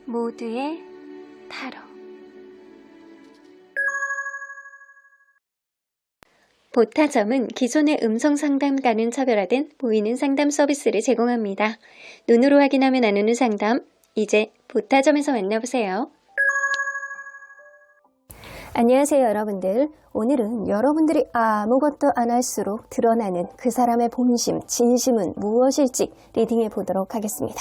모두의 타로. 보타점은 기존의 음성 상담과는 차별화된 보이는 상담 서비스를 제공합니다. 눈으로 확인하며 나누는 상담, 이제 보타점에서 만나보세요. 안녕하세요, 여러분들. 오늘은 여러분들이 아무것도 안 할수록 드러나는 그 사람의 본심, 진심은 무엇일지 리딩해 보도록 하겠습니다.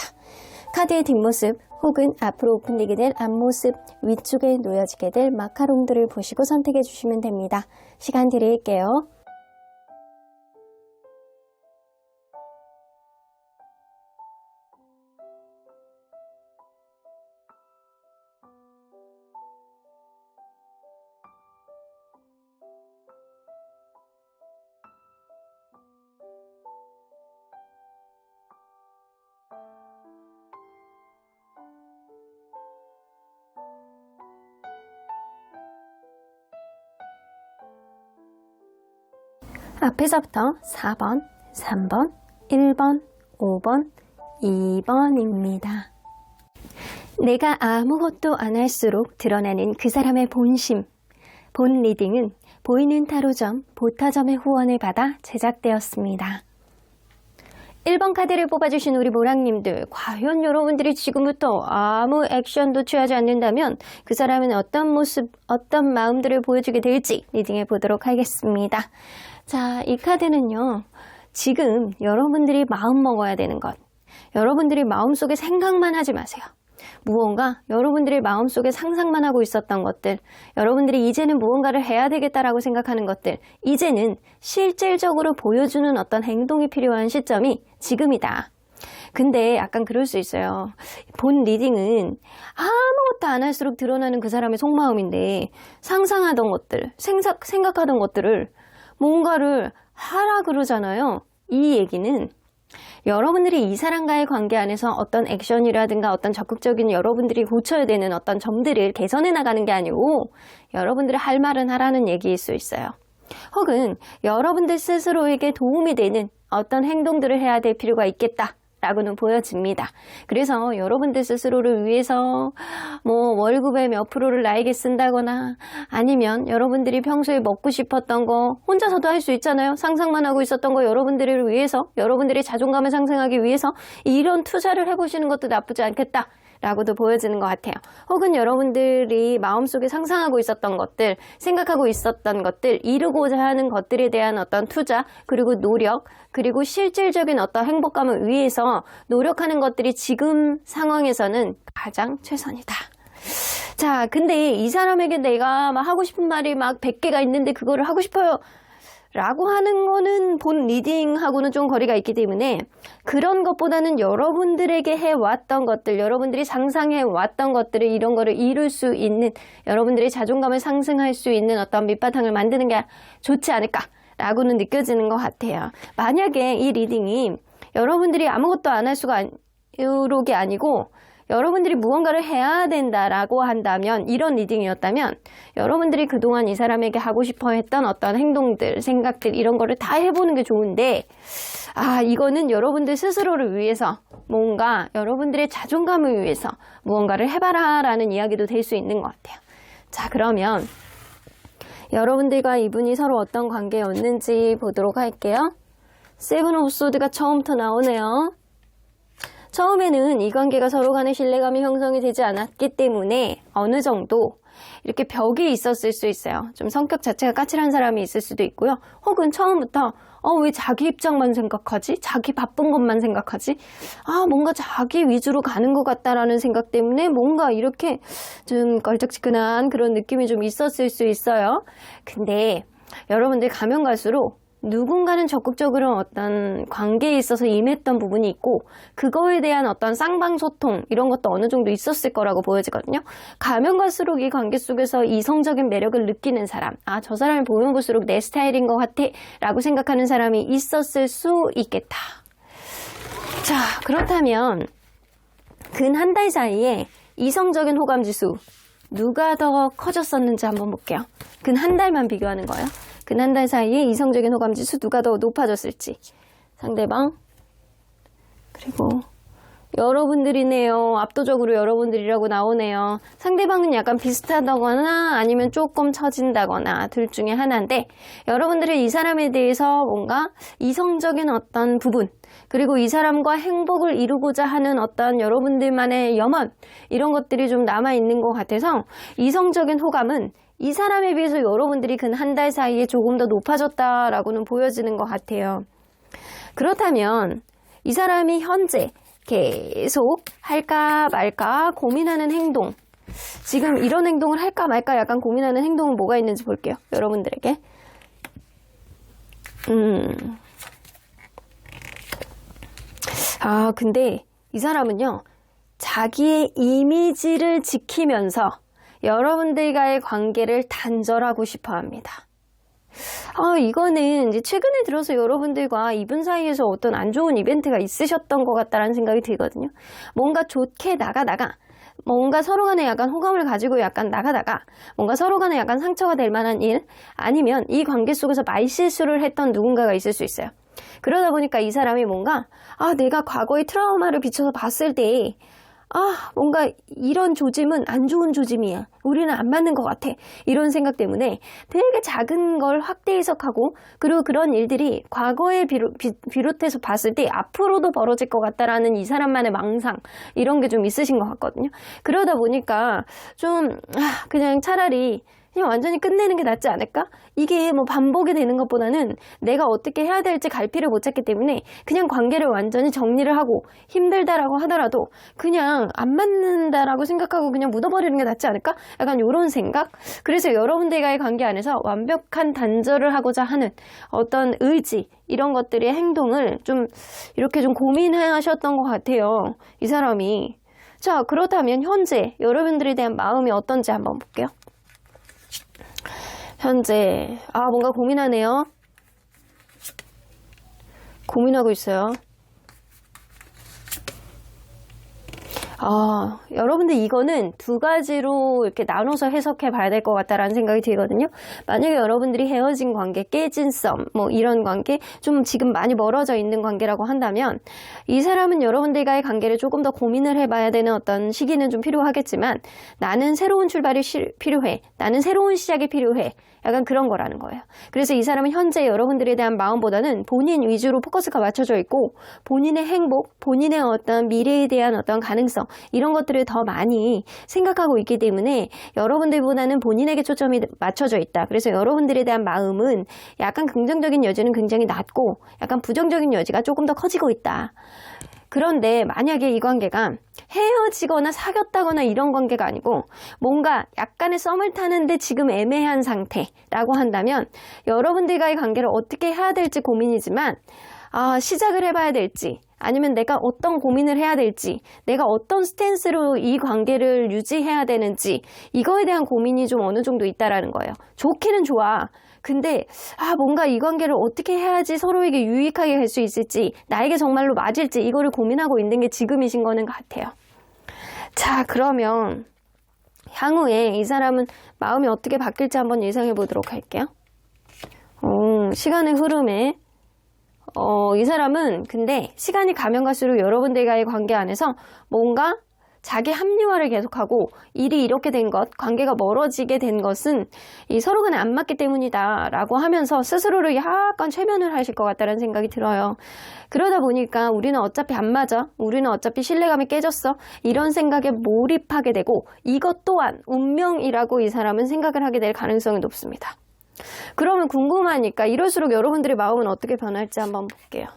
카드의 뒷모습 혹은 앞으로 오픈되게 될 앞모습, 위쪽에 놓여지게 될 마카롱들을 보시고 선택해 주시면 됩니다. 시간 드릴게요. 앞에서부터 4번, 3번, 1번, 5번, 2번입니다. 내가 아무것도 안 할수록 드러나는 그 사람의 본심. 본 리딩은 보이는 타로점, 보타점의 후원을 받아 제작되었습니다. 1번 카드를 뽑아주신 우리 모랑님들, 과연 여러분들이 지금부터 아무 액션도 취하지 않는다면 그 사람은 어떤 모습, 어떤 마음들을 보여주게 될지 리딩해 보도록 하겠습니다. 자, 이 카드는요, 지금 여러분들이 마음 먹어야 되는 것, 여러분들이 마음속에 생각만 하지 마세요. 무언가 여러분들이 마음속에 상상만 하고 있었던 것들, 여러분들이 이제는 무언가를 해야 되겠다라고 생각하는 것들, 이제는 실질적으로 보여주는 어떤 행동이 필요한 시점이 지금이다. 근데 약간 그럴 수 있어요. 본 리딩은 아무것도 안 할수록 드러나는 그 사람의 속마음인데, 상상하던 것들, 생각하던 것들을 뭔가를 하라 그러잖아요. 이 얘기는 여러분들이 이 사람과의 관계 안에서 어떤 액션이라든가 어떤 적극적인 여러분들이 고쳐야 되는 어떤 점들을 개선해 나가는 게 아니고 여러분들이 할 말은 하라는 얘기일 수 있어요. 혹은 여러분들 스스로에게 도움이 되는 어떤 행동들을 해야 될 필요가 있겠다 라고는 보여집니다. 그래서 여러분들 스스로를 위해서 월급의 몇 프로를 나에게 쓴다거나, 아니면 여러분들이 평소에 먹고 싶었던 거 혼자서도 할 수 있잖아요. 상상만 하고 있었던 거 여러분들을 위해서, 여러분들의 자존감을 상승하기 위해서 이런 투자를 해보시는 것도 나쁘지 않겠다 라고도 보여지는 것 같아요. 혹은 여러분들이 마음속에 상상하고 있었던 것들, 생각하고 있었던 것들, 이루고자 하는 것들에 대한 어떤 투자, 그리고 노력, 그리고 실질적인 어떤 행복감을 위해서 노력하는 것들이 지금 상황에서는 가장 최선이다. 자, 근데 이 사람에게 내가 막 하고 싶은 말이 막 100개가 있는데 그거를 하고 싶어요 라고 하는 거는 본 리딩하고는 좀 거리가 있기 때문에, 그런 것보다는 여러분들에게 해왔던 것들, 여러분들이 상상해왔던 것들을, 이런 거를 이룰 수 있는, 여러분들의 자존감을 상승할 수 있는 어떤 밑바탕을 만드는 게 좋지 않을까라고는 느껴지는 것 같아요. 만약에 이 리딩이 여러분들이 아무것도 안 할 수가 요록이 아니고 여러분들이 무언가를 해야 된다라고 한다면, 이런 리딩이었다면 여러분들이 그동안 이 사람에게 하고 싶어 했던 어떤 행동들, 생각들, 이런 거를 다 해보는 게 좋은데, 이거는 여러분들 스스로를 위해서, 뭔가 여러분들의 자존감을 위해서 무언가를 해봐라 라는 이야기도 될 수 있는 것 같아요. 자, 그러면 여러분들과 이분이 서로 어떤 관계였는지 보도록 할게요. 세븐 오브 소드가 처음부터 나오네요. 처음에는 이 관계가 서로 간의 신뢰감이 형성이 되지 않았기 때문에 어느 정도 이렇게 벽이 있었을 수 있어요. 좀 성격 자체가 까칠한 사람이 있을 수도 있고요. 혹은 처음부터 왜 자기 입장만 생각하지? 자기 바쁜 것만 생각하지? 뭔가 자기 위주로 가는 것 같다라는 생각 때문에 뭔가 이렇게 좀 걸쩍지근한 그런 느낌이 좀 있었을 수 있어요. 근데 여러분들 가면 갈수록 누군가는 적극적으로 어떤 관계에 있어서 임했던 부분이 있고, 그거에 대한 어떤 쌍방소통, 이런 것도 어느 정도 있었을 거라고 보여지거든요. 가면 갈수록 이 관계 속에서 이성적인 매력을 느끼는 사람, 저 사람을 보면 볼수록 내 스타일인 것 같아 라고 생각하는 사람이 있었을 수 있겠다. 자, 그렇다면 근 한 달 사이에 이성적인 호감 지수 누가 더 커졌었는지 한번 볼게요. 근 한 달만 비교하는 거예요. 근 한 달 사이에 이성적인 호감지수 누가 더 높아졌을지, 상대방, 그리고 여러분들이네요. 압도적으로 여러분들이라고 나오네요. 상대방은 약간 비슷하다거나 아니면 조금 처진다거나 둘 중에 하나인데 여러분들은 이 사람에 대해서 뭔가 이성적인 어떤 부분 그리고 이 사람과 행복을 이루고자 하는 어떤 여러분들만의 염원 이런 것들이 좀 남아있는 것 같아서 이성적인 호감은 이 사람에 비해서 여러분들이 근 한 달 사이에 조금 더 높아졌다라고는 보여지는 것 같아요. 그렇다면 이 사람이 현재 계속 할까 말까 고민하는 행동 지금 이런 행동을 할까 말까 약간 고민하는 행동은 뭐가 있는지 볼게요. 여러분들에게 근데 이 사람은요 자기의 이미지를 지키면서 여러분들과의 관계를 단절하고 싶어 합니다. 이거는 이제 최근에 들어서 여러분들과 이분 사이에서 어떤 안 좋은 이벤트가 있으셨던 것 같다라는 생각이 들거든요. 뭔가 좋게 나가다가 뭔가 서로 간에 약간 호감을 가지고 약간 나가다가 뭔가 서로 간에 약간 상처가 될 만한 일 아니면 이 관계 속에서 말실수를 했던 누군가가 있을 수 있어요. 그러다 보니까 이 사람이 뭔가 내가 과거의 트라우마를 비춰서 봤을 때 뭔가 이런 조짐은 안 좋은 조짐이야. 우리는 안 맞는 것 같아. 이런 생각 때문에 되게 작은 걸 확대 해석하고 그리고 그런 일들이 과거에 비롯해서 봤을 때 앞으로도 벌어질 것 같다라는 이 사람만의 망상 이런 게 좀 있으신 것 같거든요. 그러다 보니까 좀 그냥 차라리 그냥 완전히 끝내는 게 낫지 않을까? 이게 뭐 반복이 되는 것보다는 내가 어떻게 해야 될지 갈피를 못 찾기 때문에 그냥 관계를 완전히 정리를 하고 힘들다라고 하더라도 그냥 안 맞는다라고 생각하고 그냥 묻어버리는 게 낫지 않을까? 약간 이런 생각? 그래서 여러분들과의 관계 안에서 완벽한 단절을 하고자 하는 어떤 의지 이런 것들의 행동을 좀 이렇게 좀 고민하셨던 것 같아요. 이 사람이. 자, 그렇다면 현재 여러분들에 대한 마음이 어떤지 한번 볼게요. 현재 뭔가 고민하네요. 고민하고 있어요. 여러분들 이거는 두 가지로 이렇게 나눠서 해석해 봐야 될 것 같다라는 생각이 들거든요. 만약에 여러분들이 헤어진 관계, 깨진 썸, 뭐 이런 관계, 좀 지금 많이 멀어져 있는 관계라고 한다면 이 사람은 여러분들과의 관계를 조금 더 고민을 해봐야 되는 어떤 시기는 좀 필요하겠지만 나는 새로운 출발이 필요해. 나는 새로운 시작이 필요해. 약간 그런 거라는 거예요. 그래서 이 사람은 현재 여러분들에 대한 마음보다는 본인 위주로 포커스가 맞춰져 있고 본인의 행복, 본인의 어떤 미래에 대한 어떤 가능성 이런 것들을 더 많이 생각하고 있기 때문에 여러분들보다는 본인에게 초점이 맞춰져 있다. 그래서 여러분들에 대한 마음은 약간 긍정적인 여지는 굉장히 낮고 약간 부정적인 여지가 조금 더 커지고 있다. 그런데 만약에 이 관계가 헤어지거나 사귀었다거나 이런 관계가 아니고 뭔가 약간의 썸을 타는데 지금 애매한 상태라고 한다면 여러분들과의 관계를 어떻게 해야 될지 고민이지만 시작을 해봐야 될지 아니면 내가 어떤 고민을 해야 될지 내가 어떤 스탠스로 이 관계를 유지해야 되는지 이거에 대한 고민이 좀 어느 정도 있다라는 거예요. 좋기는 좋아. 근데 뭔가 이 관계를 어떻게 해야지 서로에게 유익하게 할 수 있을지 나에게 정말로 맞을지 이거를 고민하고 있는 게 지금이신 거는 같아요. 자, 그러면 향후에 이 사람은 마음이 어떻게 바뀔지 한번 예상해 보도록 할게요. 시간의 흐름에 이 사람은 근데 시간이 가면 갈수록 여러분들과의 관계 안에서 뭔가 자기 합리화를 계속하고 일이 이렇게 된 것, 관계가 멀어지게 된 것은 이 서로 간에 안 맞기 때문이다 라고 하면서 스스로를 약간 최면을 하실 것 같다는 생각이 들어요. 그러다 보니까 우리는 어차피 안 맞아. 우리는 어차피 신뢰감이 깨졌어. 이런 생각에 몰입하게 되고 이것 또한 운명이라고 이 사람은 생각을 하게 될 가능성이 높습니다. 그러면 궁금하니까 이럴수록 여러분들의 마음은 어떻게 변할지 한번 볼게요.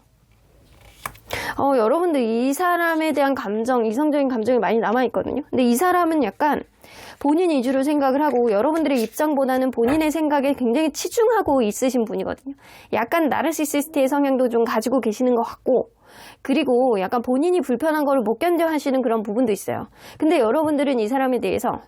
여러분들 이 사람에 대한 감정, 이성적인 감정이 많이 남아있거든요. 근데 이 사람은 약간 본인 위주로 생각을 하고 여러분들의 입장보다는 본인의 생각에 굉장히 치중하고 있으신 분이거든요. 약간 나르시시스트의 성향도 좀 가지고 계시는 것 같고 그리고 약간 본인이 불편한 걸 못 견뎌 하시는 그런 부분도 있어요. 근데 여러분들은 이 사람에 대해서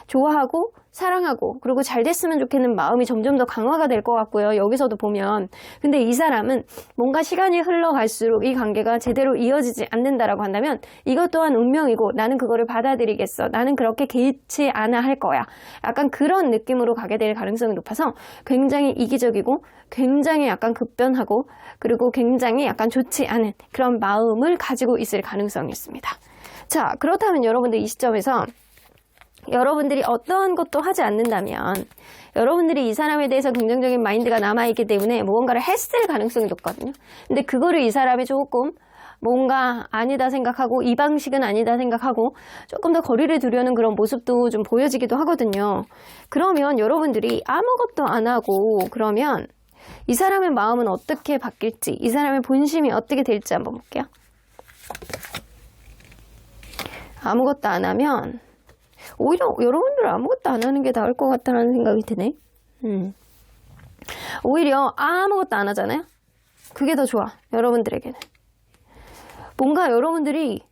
좋아하고 사랑하고 그리고 잘 됐으면 좋겠는 마음이 점점 더 강화가 될 것 같고요. 여기서도 보면 근데 이 사람은 뭔가 시간이 흘러갈수록 이 관계가 제대로 이어지지 않는다라고 한다면 이것 또한 운명이고 나는 그거를 받아들이겠어. 나는 그렇게 개의치 않아 할 거야. 약간 그런 느낌으로 가게 될 가능성이 높아서 굉장히 이기적이고 굉장히 약간 급변하고 그리고 굉장히 약간 좋지 않은 그런 마음을 가지고 있을 가능성이 있습니다. 자, 그렇다면 여러분들 이 시점에서 여러분들이 어떠한 것도 하지 않는다면 여러분들이 이 사람에 대해서 긍정적인 마인드가 남아있기 때문에 무언가를 했을 가능성이 높거든요. 근데 그거를 이 사람이 조금 뭔가 아니다 생각하고 이 방식은 아니다 생각하고 조금 더 거리를 두려는 그런 모습도 좀 보여지기도 하거든요. 그러면 여러분들이 아무것도 안 하고 그러면 이 사람의 마음은 어떻게 바뀔지 이 사람의 본심이 어떻게 될지 한번 볼게요. 아무것도 안 하면 오히려 여러분들은 아무것도 안 하는 게 나을 것 같다는 생각이 드네. 오히려 아무것도 안 하잖아요. 그게 더 좋아. 여러분들에게는. 뭔가 여러분들이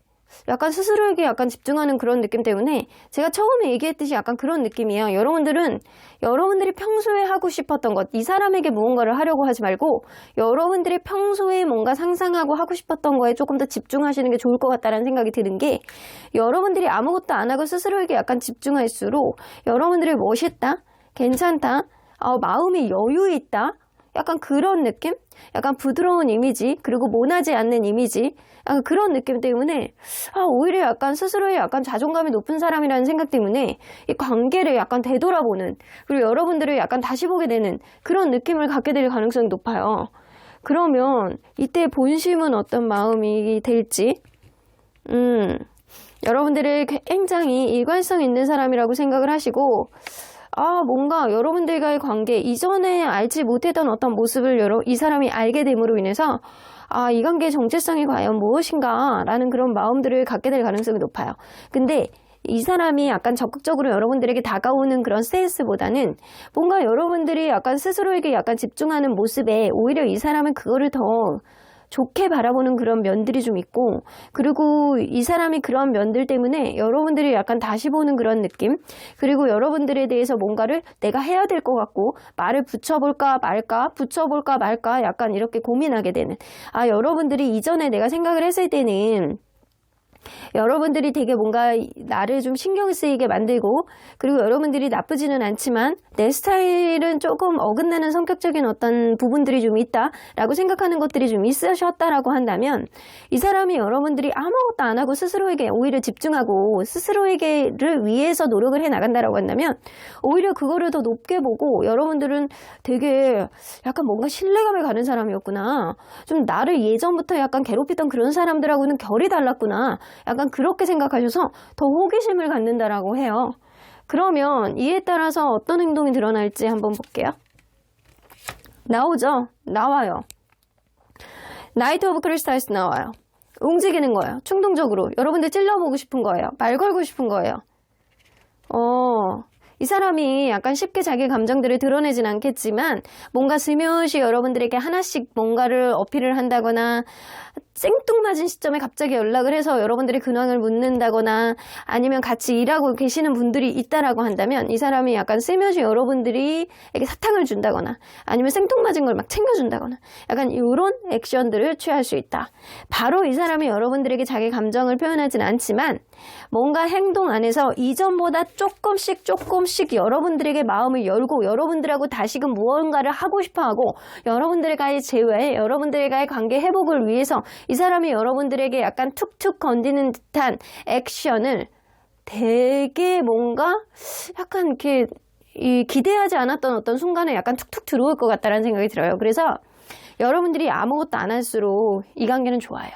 약간 스스로에게 약간 집중하는 그런 느낌 때문에 제가 처음에 얘기했듯이 약간 그런 느낌이에요. 여러분들이 평소에 하고 싶었던 것, 이 사람에게 무언가를 하려고 하지 말고 여러분들이 평소에 뭔가 상상하고 하고 싶었던 거에 조금 더 집중하시는 게 좋을 것 같다는 생각이 드는 게 여러분들이 아무것도 안 하고 스스로에게 약간 집중할수록 여러분들이 멋있다, 괜찮다, 마음이 여유 있다, 약간 그런 느낌? 약간 부드러운 이미지, 그리고 모나지 않는 이미지, 약간 그런 느낌 때문에 오히려 약간 스스로의 약간 자존감이 높은 사람이라는 생각 때문에 이 관계를 약간 되돌아보는, 그리고 여러분들을 약간 다시 보게 되는 그런 느낌을 갖게 될 가능성이 높아요. 그러면 이때 본심은 어떤 마음이 될지 여러분들을 굉장히 일관성 있는 사람이라고 생각을 하시고 뭔가 여러분들과의 관계, 이전에 알지 못했던 어떤 모습을 이 사람이 알게 됨으로 인해서 이 관계의 정체성이 과연 무엇인가 라는 그런 마음들을 갖게 될 가능성이 높아요. 근데 이 사람이 약간 적극적으로 여러분들에게 다가오는 그런 스탠스보다는 뭔가 여러분들이 약간 스스로에게 약간 집중하는 모습에 오히려 이 사람은 그거를 더 좋게 바라보는 그런 면들이 좀 있고, 그리고 이 사람이 그런 면들 때문에 여러분들이 약간 다시 보는 그런 느낌, 그리고 여러분들에 대해서 뭔가를 내가 해야 될 것 같고 말을 붙여볼까 말까 붙여볼까 말까 약간 이렇게 고민하게 되는, 여러분들이 이전에 내가 생각을 했을 때는 여러분들이 되게 뭔가 나를 좀 신경 쓰이게 만들고, 그리고 여러분들이 나쁘지는 않지만 내 스타일은 조금 어긋나는 성격적인 어떤 부분들이 좀 있다라고 생각하는 것들이 좀 있으셨다라고 한다면 이 사람이 여러분들이 아무것도 안 하고 스스로에게 오히려 집중하고 스스로에게를 위해서 노력을 해 나간다라고 한다면 오히려 그거를 더 높게 보고 여러분들은 되게 약간 뭔가 신뢰감을 가는 사람이었구나, 좀 나를 예전부터 약간 괴롭히던 그런 사람들하고는 결이 달랐구나, 약간 그렇게 생각하셔서 더 호기심을 갖는다라고 해요. 그러면 이에 따라서 어떤 행동이 드러날지 한번 볼게요. 나오죠? 나와요. 나이트 오브 크리스탈스 나와요. 움직이는 거예요. 충동적으로. 여러분들 찔러보고 싶은 거예요. 말 걸고 싶은 거예요. 이 사람이 약간 쉽게 자기 감정들을 드러내진 않겠지만 뭔가 스며시 여러분들에게 하나씩 뭔가를 어필을 한다거나 생뚱맞은 시점에 갑자기 연락을 해서 여러분들의 근황을 묻는다거나 아니면 같이 일하고 계시는 분들이 있다라고 한다면 이 사람이 약간 스며시 여러분들에게 사탕을 준다거나 아니면 생뚱맞은 걸 막 챙겨준다거나 약간 이런 액션들을 취할 수 있다. 바로 이 사람이 여러분들에게 자기 감정을 표현하진 않지만 뭔가 행동 안에서 이전보다 조금씩 여러분들에게 마음을 열고 여러분들하고 다시금 무언가를 하고 싶어하고 여러분들과의 재회, 여러분들과의 관계 회복을 위해서 이 사람이 여러분들에게 약간 툭툭 건드는 듯한 액션을 되게 뭔가 약간 이렇게 기대하지 않았던 어떤 순간에 약간 툭툭 들어올 것 같다는 생각이 들어요. 그래서 여러분들이 아무것도 안 할수록 이 관계는 좋아요.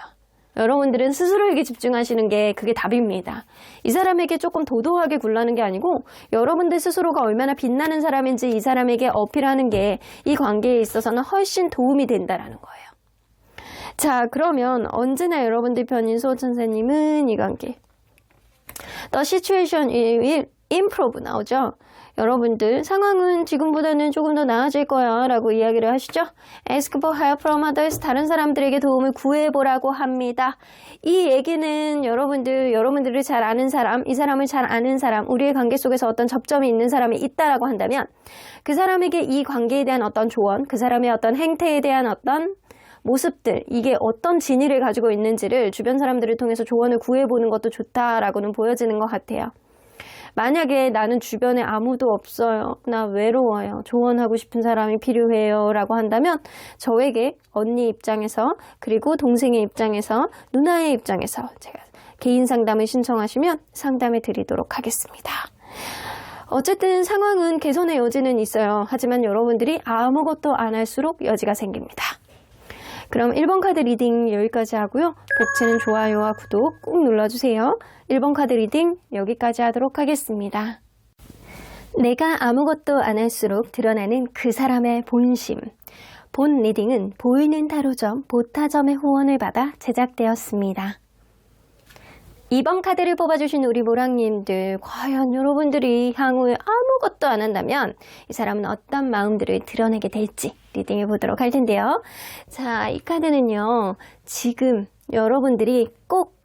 여러분들은 스스로에게 집중하시는 게 그게 답입니다. 이 사람에게 조금 도도하게 굴러는 게 아니고 여러분들 스스로가 얼마나 빛나는 사람인지 이 사람에게 어필하는 게 이 관계에 있어서는 훨씬 도움이 된다라는 거예요. 자, 그러면 언제나 여러분들 편인 수호천사님은 이 관계 The situation will improve 나오죠. 여러분들 상황은 지금보다는 조금 더 나아질 거야 라고 이야기를 하시죠. Ask for help from others. 다른 사람들에게 도움을 구해보라고 합니다. 이 얘기는 여러분들을 잘 아는 사람, 이 사람을 잘 아는 사람, 우리의 관계 속에서 어떤 접점이 있는 사람이 있다라고 한다면 그 사람에게 이 관계에 대한 어떤 조언, 그 사람의 어떤 행태에 대한 어떤 모습들, 이게 어떤 진위를 가지고 있는지를 주변 사람들을 통해서 조언을 구해보는 것도 좋다라고는 보여지는 것 같아요. 만약에 나는 주변에 아무도 없어요. 나 외로워요. 조언하고 싶은 사람이 필요해요. 라고 한다면 저에게 언니 입장에서 그리고 동생의 입장에서 누나의 입장에서 제가 개인 상담을 신청하시면 상담해 드리도록 하겠습니다. 어쨌든 상황은 개선의 여지는 있어요. 하지만 여러분들이 아무것도 안 할수록 여지가 생깁니다. 그럼 1번 카드 리딩 여기까지 하고요. 벽치는 좋아요와 구독 꾹 눌러주세요. 1번 카드 리딩 여기까지 하도록 하겠습니다. 내가 아무것도 안 할수록 드러나는 그 사람의 본심. 본 리딩은 보이는 타로점 보타점의 후원을 받아 제작되었습니다. 2번 카드를 뽑아주신 우리 모랑님들, 과연 여러분들이 향후에 아무것도 안 한다면 이 사람은 어떤 마음들을 드러내게 될지 리딩해 보도록 할 텐데요. 자, 이 카드는요, 지금 여러분들이 꼭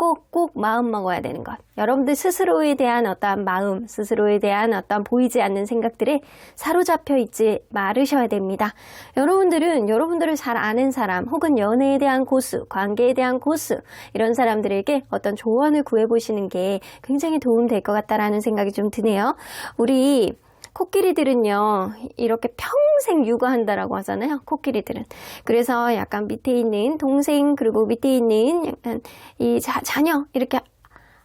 마음 먹어야 되는 것. 여러분들 스스로에 대한 어떤 마음, 스스로에 대한 어떤 보이지 않는 생각들에 사로잡혀 있지 말으셔야 됩니다. 여러분들은 여러분들을 잘 아는 사람, 혹은 연애에 대한 고수, 관계에 대한 고수, 이런 사람들에게 어떤 조언을 구해보시는 게 굉장히 도움될 것 같다라는 생각이 좀 드네요. 우리 코끼리들은요, 이렇게 평생 육아한다라고 하잖아요. 코끼리들은. 그래서 약간 밑에 있는 동생, 그리고 밑에 있는 약간 이 자녀, 이렇게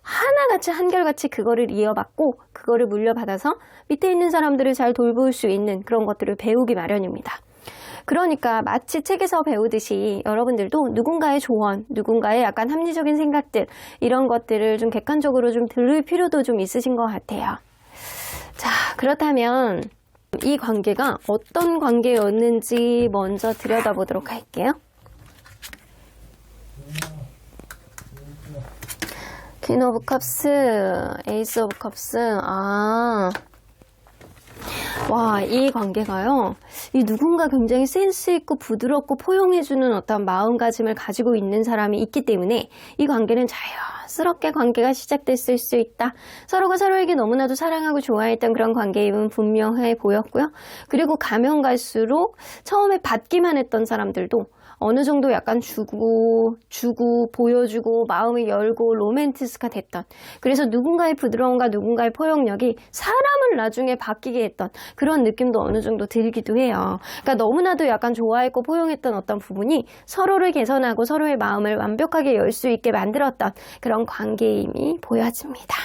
하나같이 한결같이 그거를 이어받고 그거를 물려받아서 밑에 있는 사람들을 잘 돌볼 수 있는 그런 것들을 배우기 마련입니다. 그러니까 마치 책에서 배우듯이 여러분들도 누군가의 조언, 누군가의 약간 합리적인 생각들, 이런 것들을 좀 객관적으로 좀 들을 필요도 좀 있으신 것 같아요. 자, 그렇다면 이 관계가 어떤 관계였는지 먼저 들여다보도록 할게요. 퀸 오브 컵스, 에이스 오브 컵스. 와, 이 관계가요, 이 누군가 굉장히 센스 있고 부드럽고 포용해주는 어떤 마음가짐을 가지고 있는 사람이 있기 때문에 이 관계는 자연스럽게 관계가 시작됐을 수 있다. 서로가 서로에게 너무나도 사랑하고 좋아했던 그런 관계임은 분명해 보였고요. 그리고 가면 갈수록 처음에 받기만 했던 사람들도 어느 정도 약간 주고 보여주고 마음을 열고 로맨티스가 됐던, 그래서 누군가의 부드러움과 누군가의 포용력이 사람을 나중에 바뀌게 했던 그런 느낌도 어느 정도 들기도 해요. 그러니까 너무나도 약간 좋아했고 포용했던 어떤 부분이 서로를 개선하고 서로의 마음을 완벽하게 열 수 있게 만들었던 그런 관계임이 보여집니다.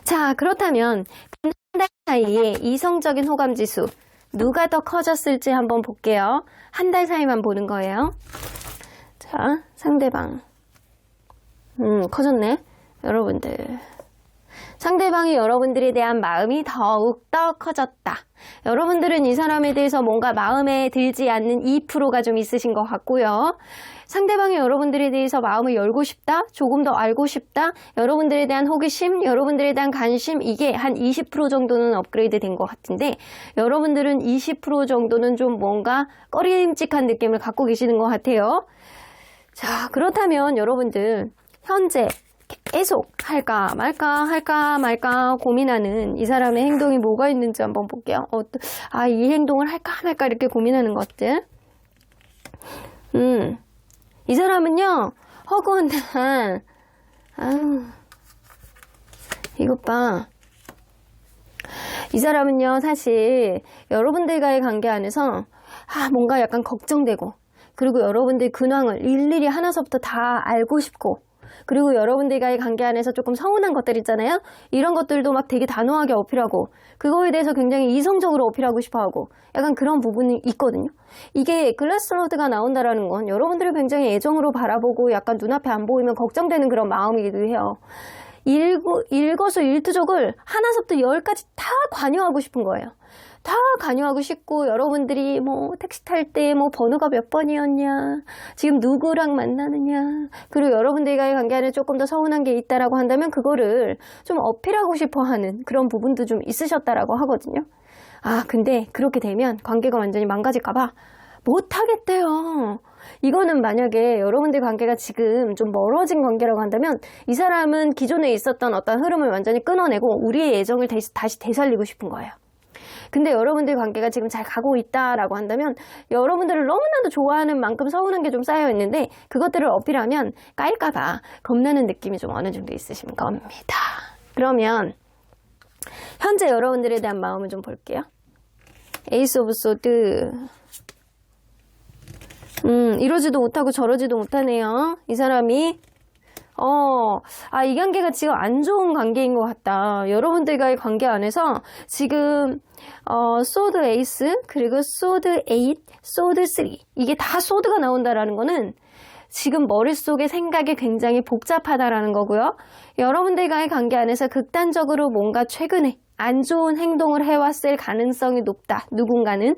자, 그렇다면 한 달 사이에 이성적인 호감 지수 누가 더 커졌을지 한번 볼게요. 한 달 사이만 보는 거예요. 자, 상대방. 커졌네. 여러분들. 상대방이 여러분들에 대한 마음이 더욱더 커졌다. 여러분들은 이 사람에 대해서 뭔가 마음에 들지 않는 2%가 좀 있으신 것 같고요. 상대방이 여러분들에 대해서 마음을 열고 싶다, 조금 더 알고 싶다, 여러분들에 대한 호기심, 여러분들에 대한 관심, 이게 한 20% 정도는 업그레이드 된 것 같은데 여러분들은 20% 정도는 좀 뭔가 꺼림칙한 느낌을 갖고 계시는 것 같아요. 자, 그렇다면 여러분들 현재 계속 할까 말까 고민하는 이 사람의 행동이 뭐가 있는지 한번 볼게요. 이 행동을 할까 말까 이렇게 고민하는 것들. 이 사람은요, 허구한데, 이것 봐. 이 사람은요, 사실 여러분들과의 관계 안에서 뭔가 약간 걱정되고, 그리고 여러분들 근황을 일일이 하나서부터 다 알고 싶고, 그리고 여러분들과의 관계 안에서 조금 서운한 것들 있잖아요. 이런 것들도 막 되게 단호하게 어필하고 그거에 대해서 굉장히 이성적으로 어필하고 싶어하고 약간 그런 부분이 있거든요. 이게 글래스로드가 나온다라는 건 여러분들을 굉장히 애정으로 바라보고 약간 눈앞에 안 보이면 걱정되는 그런 마음이기도 해요. 일거수일투족을 하나서부터 열까지 다 관여하고 싶은 거예요. 다 관여하고 싶고, 여러분들이 뭐 택시 탈 때 뭐 번호가 몇 번이었냐, 지금 누구랑 만나느냐, 그리고 여러분들과의 관계 안에 조금 더 서운한 게 있다라고 한다면 그거를 좀 어필하고 싶어 하는 그런 부분도 좀 있으셨다라고 하거든요. 근데 그렇게 되면 관계가 완전히 망가질까봐 못하겠대요. 이거는 만약에 여러분들 관계가 지금 좀 멀어진 관계라고 한다면 이 사람은 기존에 있었던 어떤 흐름을 완전히 끊어내고 우리의 애정을 다시 되살리고 싶은 거예요. 근데 여러분들 관계가 지금 잘 가고 있다라고 한다면 여러분들을 너무나도 좋아하는 만큼 서운한 게 좀 쌓여 있는데 그것들을 어필하면 까일까봐 겁나는 느낌이 좀 어느 정도 있으신 겁니다. 그러면 현재 여러분들에 대한 마음을 좀 볼게요. 에이스 오브 소드. 이러지도 못하고 저러지도 못하네요. 이 사람이 이 관계가 지금 안 좋은 관계인 것 같다. 여러분들과의 관계 안에서 지금 소드 에이스, 그리고 소드 8, 소드 3 이게 다 소드가 나온다라는 거는 지금 머릿속에 생각이 굉장히 복잡하다라는 거고요. 여러분들과의 관계 안에서 극단적으로 뭔가 최근에 안 좋은 행동을 해왔을 가능성이 높다. 누군가는.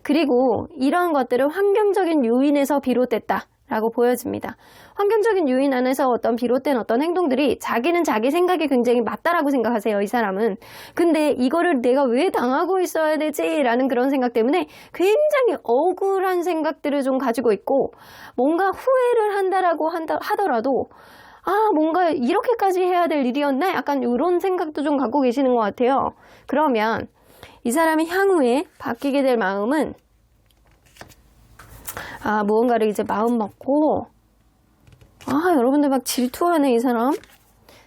그리고 이런 것들은 환경적인 요인에서 비롯됐다. 라고 보여집니다. 환경적인 요인 안에서 비롯된 어떤 행동들이 자기는 자기 생각이 굉장히 맞다라고 생각하세요. 이 사람은. 근데 이거를 내가 왜 당하고 있어야 되지? 라는 그런 생각 때문에 굉장히 억울한 생각들을 좀 가지고 있고 뭔가 후회를 한다라고 하더라도 뭔가 이렇게까지 해야 될 일이었나? 약간 이런 생각도 좀 갖고 계시는 것 같아요. 그러면 이 사람이 향후에 바뀌게 될 마음은 무언가를 이제 마음 먹고 여러분들 막 질투하네 이 사람.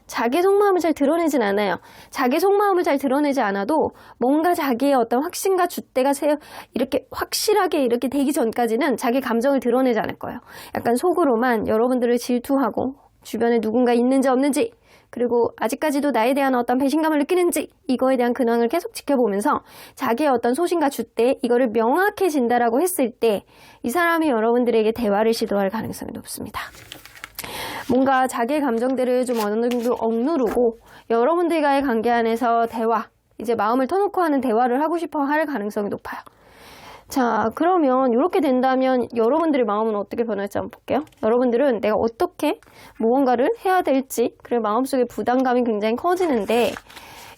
자기 속마음을 잘 드러내진 않아요. 자기 속마음을 잘 드러내지 않아도 뭔가 자기의 어떤 확신과 줏대가 이렇게 확실하게 이렇게 되기 전까지는 자기 감정을 드러내지 않을 거예요. 약간 속으로만 여러분들을 질투하고 주변에 누군가 있는지 없는지 그리고 아직까지도 나에 대한 어떤 배신감을 느끼는지 이거에 대한 근황을 계속 지켜보면서 자기의 어떤 소신과 줏대 이거를 명확해진다라고 했을 때 이 사람이 여러분들에게 대화를 시도할 가능성이 높습니다. 뭔가 자기의 감정들을 좀 어느 정도 억누르고 여러분들과의 관계 안에서 이제 마음을 터놓고 하는 대화를 하고 싶어 할 가능성이 높아요. 자, 그러면 이렇게 된다면 여러분들의 마음은 어떻게 변할지 한번 볼게요. 여러분들은 내가 어떻게 무언가를 해야 될지 그래 마음속에 부담감이 굉장히 커지는데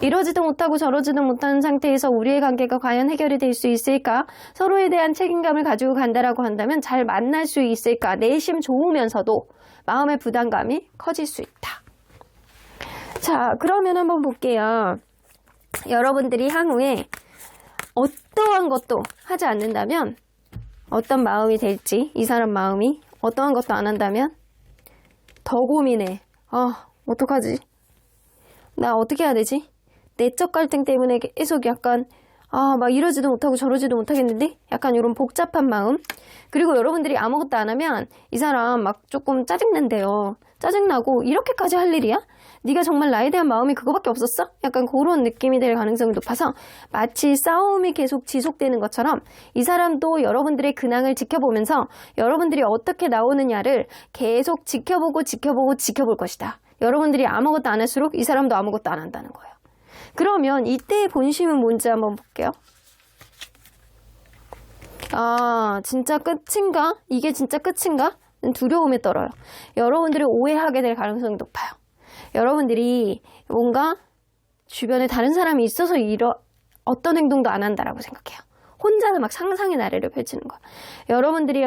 이러지도 못하고 저러지도 못하는 상태에서 우리의 관계가 과연 해결이 될 수 있을까? 서로에 대한 책임감을 가지고 간다라고 한다면 잘 만날 수 있을까? 내심 좋으면서도 마음의 부담감이 커질 수 있다. 자, 그러면 한번 볼게요. 여러분들이 향후에 어떠한 것도 하지 않는다면 어떤 마음이 될지 이 사람 마음이 어떠한 것도 안 한다면 더 고민해. 어떡하지? 나 어떻게 해야 되지? 내적 갈등 때문에 계속 약간 막 이러지도 못하고 저러지도 못하겠는데? 약간 이런 복잡한 마음. 그리고 여러분들이 아무것도 안 하면 이 사람 막 조금 짜증난대요. 짜증나고 이렇게까지 할 일이야? 네가 정말 나에 대한 마음이 그거밖에 없었어? 약간 그런 느낌이 될 가능성이 높아서 마치 싸움이 계속 지속되는 것처럼 이 사람도 여러분들의 근황을 지켜보면서 여러분들이 어떻게 나오느냐를 계속 지켜볼 것이다. 여러분들이 아무것도 안 할수록 이 사람도 아무것도 안 한다는 거예요. 그러면 이때의 본심은 뭔지 한번 볼게요. 진짜 끝인가? 이게 진짜 끝인가? 두려움에 떨어요. 여러분들이 오해하게 될 가능성이 높아요. 여러분들이 뭔가 주변에 다른 사람이 있어서 어떤 행동도 안 한다라고 생각해요. 혼자서 막 상상의 나래를 펼치는 거예요. 여러분들이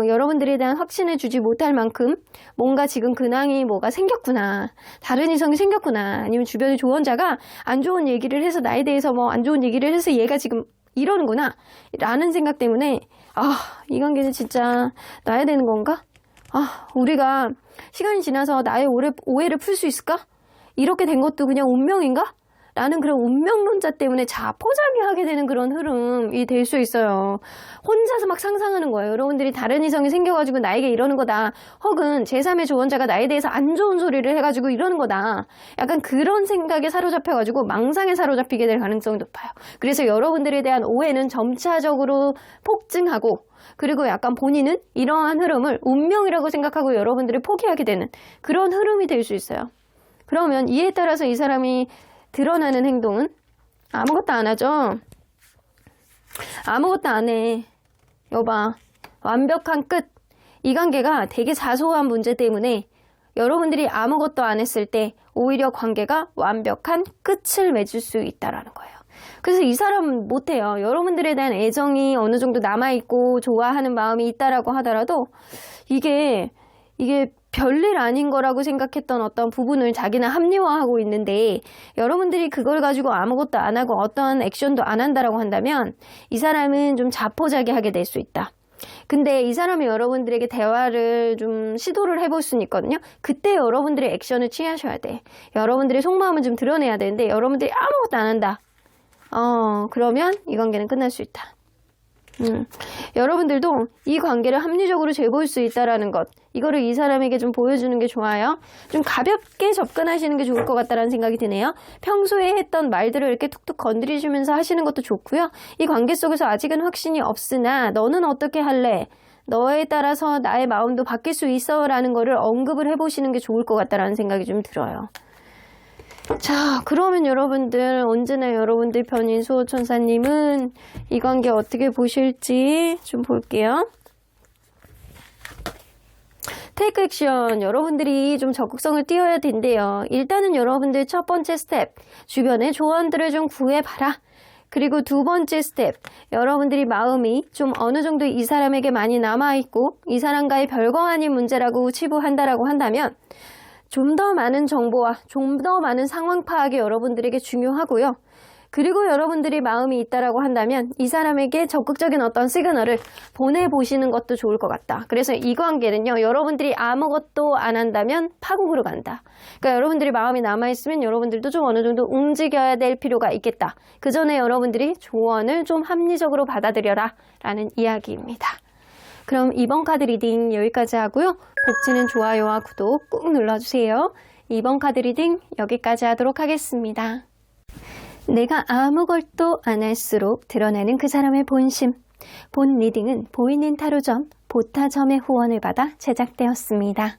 여러분들에 대한 확신을 주지 못할 만큼 뭔가 지금 근황이 뭐가 생겼구나. 다른 이성이 생겼구나. 아니면 주변의 조언자가 안 좋은 얘기를 해서 나에 대해서 안 좋은 얘기를 해서 얘가 지금 이러는구나. 라는 생각 때문에 이 관계는 진짜 놔야 되는 건가? 우리가 시간이 지나서 나의 오해를 풀 수 있을까? 이렇게 된 것도 그냥 운명인가? 라는 그런 운명론자 때문에 자포자기 하게 되는 그런 흐름이 될 수 있어요. 혼자서 막 상상하는 거예요. 여러분들이 다른 이성이 생겨가지고 나에게 이러는 거다. 혹은 제3의 조언자가 나에 대해서 안 좋은 소리를 해가지고 이러는 거다. 약간 그런 생각에 사로잡혀가지고 망상에 사로잡히게 될 가능성이 높아요. 그래서 여러분들에 대한 오해는 점차적으로 폭증하고 그리고 약간 본인은 이러한 흐름을 운명이라고 생각하고 여러분들이 포기하게 되는 그런 흐름이 될 수 있어요. 그러면 이에 따라서 이 사람이 드러나는 행동은 아무것도 안 하죠? 아무것도 안 해. 여봐. 완벽한 끝. 이 관계가 되게 사소한 문제 때문에 여러분들이 아무것도 안 했을 때 오히려 관계가 완벽한 끝을 맺을 수 있다라는 거예요. 그래서 이 사람은 못해요. 여러분들에 대한 애정이 어느 정도 남아있고 좋아하는 마음이 있다라고 하더라도 이게 별일 아닌 거라고 생각했던 어떤 부분을 자기는 합리화하고 있는데 여러분들이 그걸 가지고 아무것도 안 하고 어떤 액션도 안 한다라고 한다면 이 사람은 좀 자포자기하게 될 수 있다. 근데 이 사람이 여러분들에게 대화를 좀 시도를 해볼 수는 있거든요. 그때 여러분들이 액션을 취하셔야 돼. 여러분들의 속마음을 좀 드러내야 되는데 여러분들이 아무것도 안 한다. 그러면 이 관계는 끝날 수 있다. 여러분들도 이 관계를 합리적으로 재볼 수 있다라는 것, 이거를 이 사람에게 좀 보여주는 게 좋아요. 좀 가볍게 접근하시는 게 좋을 것 같다라는 생각이 드네요. 평소에 했던 말들을 이렇게 툭툭 건드리시면서 하시는 것도 좋고요. 이 관계 속에서 아직은 확신이 없으나 너는 어떻게 할래? 너에 따라서 나의 마음도 바뀔 수 있어 라는 거를 언급을 해보시는 게 좋을 것 같다라는 생각이 좀 들어요. 자, 그러면 여러분들, 언제나 여러분들 편인 수호천사님은 이 관계 어떻게 보실지 좀 볼게요. 테이크 액션, 여러분들이 좀 적극성을 띄워야 된대요. 일단은 여러분들 첫 번째 스텝, 주변의 조언들을 좀 구해봐라. 그리고 두 번째 스텝, 여러분들이 마음이 좀 어느 정도 이 사람에게 많이 남아있고 이 사람과의 별거 아닌 문제라고 치부한다라고 한다면 좀 더 많은 정보와 좀 더 많은 상황 파악이 여러분들에게 중요하고요. 그리고 여러분들이 마음이 있다라고 한다면 이 사람에게 적극적인 어떤 시그널을 보내보시는 것도 좋을 것 같다. 그래서 이 관계는요, 여러분들이 아무것도 안 한다면 파국으로 간다. 그러니까 여러분들이 마음이 남아있으면 여러분들도 좀 어느 정도 움직여야 될 필요가 있겠다. 그 전에 여러분들이 조언을 좀 합리적으로 받아들여라 라는 이야기입니다. 그럼 이번 카드 리딩 여기까지 하고요. 복지는 좋아요와 구독 꾹 눌러주세요. 이번 카드 리딩 여기까지 하도록 하겠습니다. 내가 아무것도 안 할수록 드러나는 그 사람의 본심. 본 리딩은 보이는 타로점, 보타점의 후원을 받아 제작되었습니다.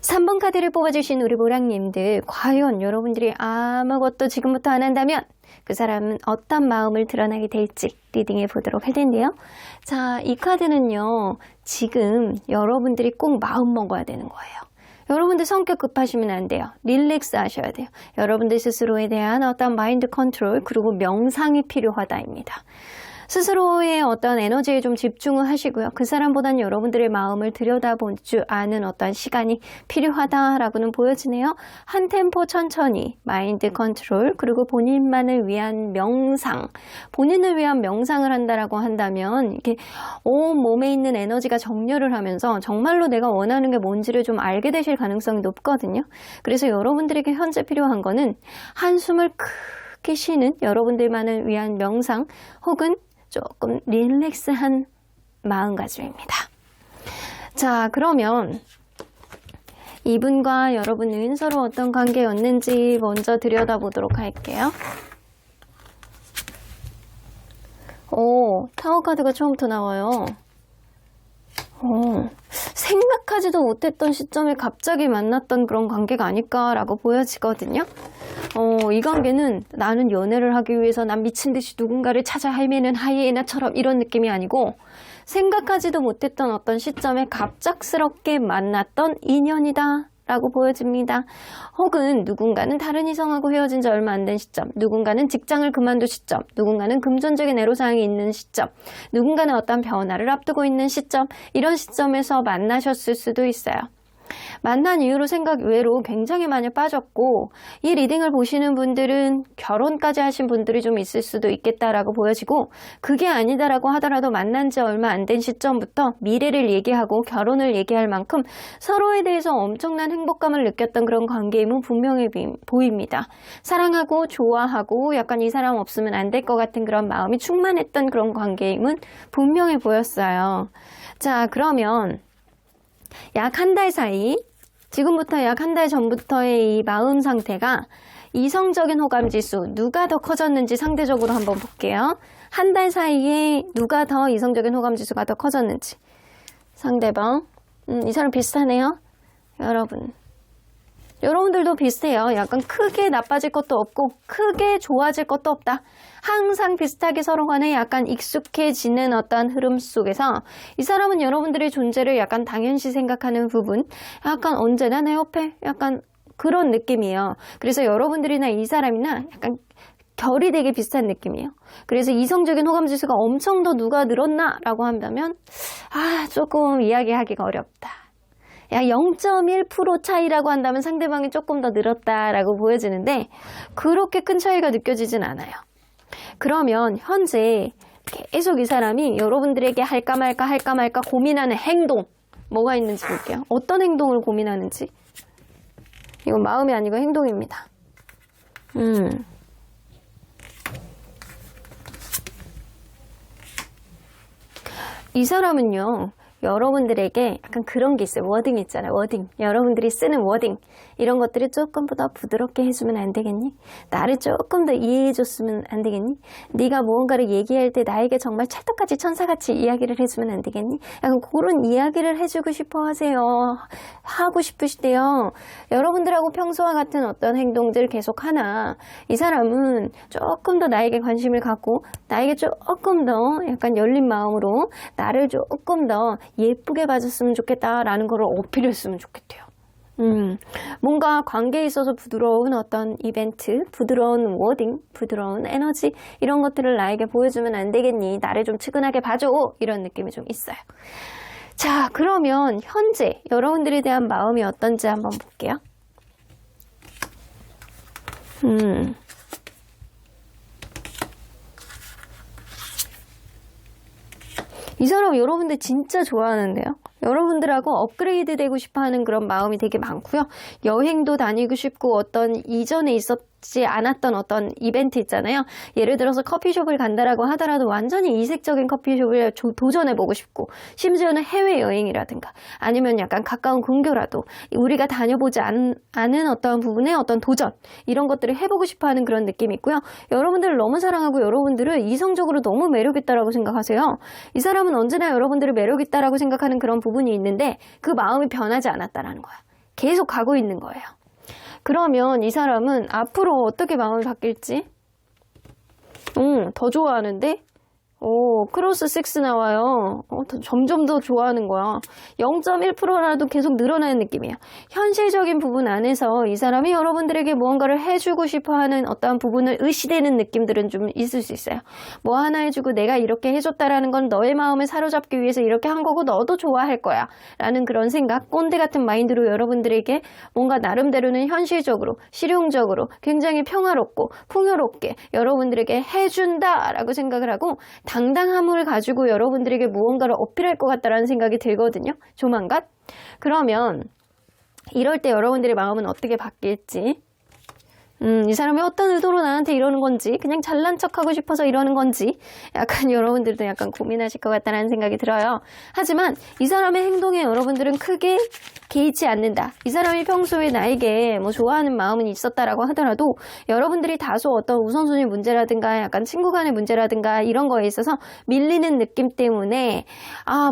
3번 카드를 뽑아주신 우리 모랑님들, 과연 여러분들이 아무것도 지금부터 안 한다면 그 사람은 어떤 마음을 드러나게 될지 리딩해 보도록 할 텐데요. 자, 이 카드는요, 지금 여러분들이 꼭 마음 먹어야 되는 거예요. 여러분들 성격 급하시면 안 돼요. 릴렉스 하셔야 돼요. 여러분들 스스로에 대한 어떤 마인드 컨트롤, 그리고 명상이 필요하다입니다. 스스로의 어떤 에너지에 좀 집중을 하시고요. 그 사람보다는 여러분들의 마음을 들여다볼 줄 아는 어떤 시간이 필요하다라고는 보여지네요. 한 템포 천천히 마인드 컨트롤, 그리고 본인만을 위한 명상, 본인을 위한 명상을 한다라고 한다면 이렇게 온 몸에 있는 에너지가 정렬을 하면서 정말로 내가 원하는 게 뭔지를 좀 알게 되실 가능성이 높거든요. 그래서 여러분들에게 현재 필요한 거는 한숨을 크게 쉬는 여러분들만을 위한 명상, 혹은 조금 릴렉스한 마음가짐입니다. 자, 그러면 이분과 여러분은 서로 어떤 관계였는지 먼저 들여다보도록 할게요. 오, 타워 카드가 처음부터 나와요. 생각하지도 못했던 시점에 갑자기 만났던 그런 관계가 아닐까라고 보여지거든요. 이 관계는 나는 연애를 하기 위해서 난 미친 듯이 누군가를 찾아 헤매는 하이에나처럼 이런 느낌이 아니고, 생각하지도 못했던 어떤 시점에 갑작스럽게 만났던 인연이다 라고 보여집니다. 혹은 누군가는 다른 이성하고 헤어진 지 얼마 안 된 시점, 누군가는 직장을 그만둔 시점, 누군가는 금전적인 애로사항이 있는 시점, 누군가는 어떤 변화를 앞두고 있는 시점, 이런 시점에서 만나셨을 수도 있어요. 만난 이후로 생각 외로 굉장히 많이 빠졌고, 이 리딩을 보시는 분들은 결혼까지 하신 분들이 좀 있을 수도 있겠다라고 보여지고, 그게 아니다라고 하더라도 만난 지 얼마 안 된 시점부터 미래를 얘기하고 결혼을 얘기할 만큼 서로에 대해서 엄청난 행복감을 느꼈던 그런 관계임은 분명히 보입니다. 사랑하고 좋아하고 약간 이 사람 없으면 안 될 것 같은 그런 마음이 충만했던 그런 관계임은 분명히 보였어요. 자, 그러면 약 한 달 사이, 지금부터 약 한 달 전부터의 이 마음 상태가 이성적인 호감 지수 누가 더 커졌는지 상대적으로 한번 볼게요. 한 달 사이에 누가 더 이성적인 호감 지수가 더 커졌는지. 상대방, 이 사람 비슷하네요. 여러분, 여러분들도 비슷해요. 약간 크게 나빠질 것도 없고 크게 좋아질 것도 없다. 항상 비슷하게 서로 간에 약간 익숙해지는 어떠한 흐름 속에서 이 사람은 여러분들의 존재를 약간 당연시 생각하는 부분, 약간 언제나 내 옆에 약간 그런 느낌이에요. 그래서 여러분들이나 이 사람이나 약간 결이 되게 비슷한 느낌이에요. 그래서 이성적인 호감 지수가 엄청 더 누가 늘었나 라고 한다면 조금 이야기하기가 어렵다. 0.1% 차이라고 한다면 상대방이 조금 더 늘었다라고 보여지는데 그렇게 큰 차이가 느껴지진 않아요. 그러면 현재 계속 이 사람이 여러분들에게 할까 말까 고민하는 행동 뭐가 있는지 볼게요. 어떤 행동을 고민하는지. 이건 마음이 아니고 행동입니다. 이 사람은요, 여러분들에게 약간 그런 게 있어요. 워딩 있잖아요. 워딩. 여러분들이 쓰는 워딩. 이런 것들을 조금 더 부드럽게 해주면 안 되겠니? 나를 조금 더 이해해줬으면 안 되겠니? 네가 무언가를 얘기할 때 나에게 정말 찰떡같이 천사같이 이야기를 해주면 안 되겠니? 약간 그런 이야기를 해주고 싶어 하세요. 하고 싶으시대요. 여러분들하고 평소와 같은 어떤 행동들 계속 하나 이 사람은 조금 더 나에게 관심을 갖고 나에게 조금 더 약간 열린 마음으로 나를 조금 더 예쁘게 봐줬으면 좋겠다라는 걸 어필했으면 좋겠대요. 뭔가 관계에 있어서 부드러운 어떤 이벤트, 부드러운 워딩, 부드러운 에너지 이런 것들을 나에게 보여주면 안 되겠니? 나를 좀 측은하게 봐줘. 이런 느낌이 좀 있어요. 자, 그러면 현재 여러분들에 대한 마음이 어떤지 한번 볼게요. 이 사람 여러분들 진짜 좋아하는데요. 여러분들하고 업그레이드 되고 싶어하는 그런 마음이 되게 많고요. 여행도 다니고 싶고 어떤 이전에 있었지 않았던 어떤 이벤트 있잖아요. 예를 들어서 커피숍을 간다라고 하더라도 완전히 이색적인 커피숍을 도전해보고 싶고 심지어는 해외여행이라든가 아니면 약간 가까운 근교라도 우리가 다녀보지 않은 어떤 부분의 어떤 도전 이런 것들을 해보고 싶어하는 그런 느낌이 있고요. 여러분들을 너무 사랑하고 여러분들을 이성적으로 너무 매력있다라고 생각하세요. 이 사람은 언제나 여러분들을 매력있다라고 생각하는 그런 부분이 있는데 그 마음이 변하지 않았다라는 거야. 계속 가고 있는 거예요. 그러면 이 사람은 앞으로 어떻게 마음이 바뀔지 더 좋아하는데 크로스 6 나와요. 점점 더 좋아하는 거야. 0.1%라도 계속 늘어나는 느낌이에요. 현실적인 부분 안에서 이 사람이 여러분들에게 무언가를 해주고 싶어하는 어떠한 부분을 의시되는 느낌들은 좀 있을 수 있어요. 뭐 하나 해주고 내가 이렇게 해줬다라는 건 너의 마음을 사로잡기 위해서 이렇게 한 거고 너도 좋아할 거야 라는 그런 생각, 꼰대 같은 마인드로 여러분들에게 뭔가 나름대로는 현실적으로 실용적으로 굉장히 평화롭고 풍요롭게 여러분들에게 해준다라고 생각을 하고 당당함을 가지고 여러분들에게 무언가를 어필할 것 같다라는 생각이 들거든요. 조만간. 그러면 이럴 때 여러분들의 마음은 어떻게 바뀔지 이 사람이 어떤 의도로 나한테 이러는 건지 그냥 잘난 척하고 싶어서 이러는 건지 약간 여러분들도 약간 고민하실 것 같다는 생각이 들어요. 하지만 이 사람의 행동에 여러분들은 크게 개의치 않는다. 이 사람이 평소에 나에게 뭐 좋아하는 마음은 있었다라고 하더라도 여러분들이 다소 어떤 우선순위 문제라든가 약간 친구 간의 문제라든가 이런 거에 있어서 밀리는 느낌 때문에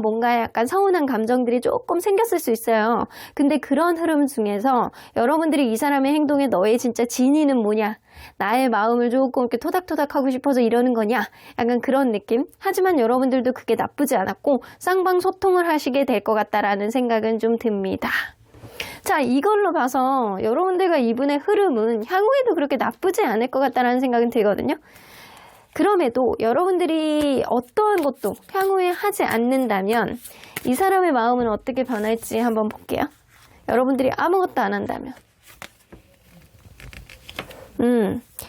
뭔가 약간 서운한 감정들이 조금 생겼을 수 있어요. 근데 그런 흐름 중에서 여러분들이 이 사람의 행동에 너의 진짜 진위는 뭐냐? 나의 마음을 조금 이렇게 토닥토닥 하고 싶어서 이러는 거냐? 약간 그런 느낌? 하지만 여러분들도 그게 나쁘지 않았고 쌍방소통을 하시게 될 것 같다라는 생각은 좀 듭니다. 자, 이걸로 봐서 여러분들과 이분의 흐름은 향후에도 그렇게 나쁘지 않을 것 같다라는 생각은 들거든요. 그럼에도 여러분들이 어떠한 것도 향후에 하지 않는다면 이 사람의 마음은 어떻게 변할지 한번 볼게요. 여러분들이 아무것도 안 한다면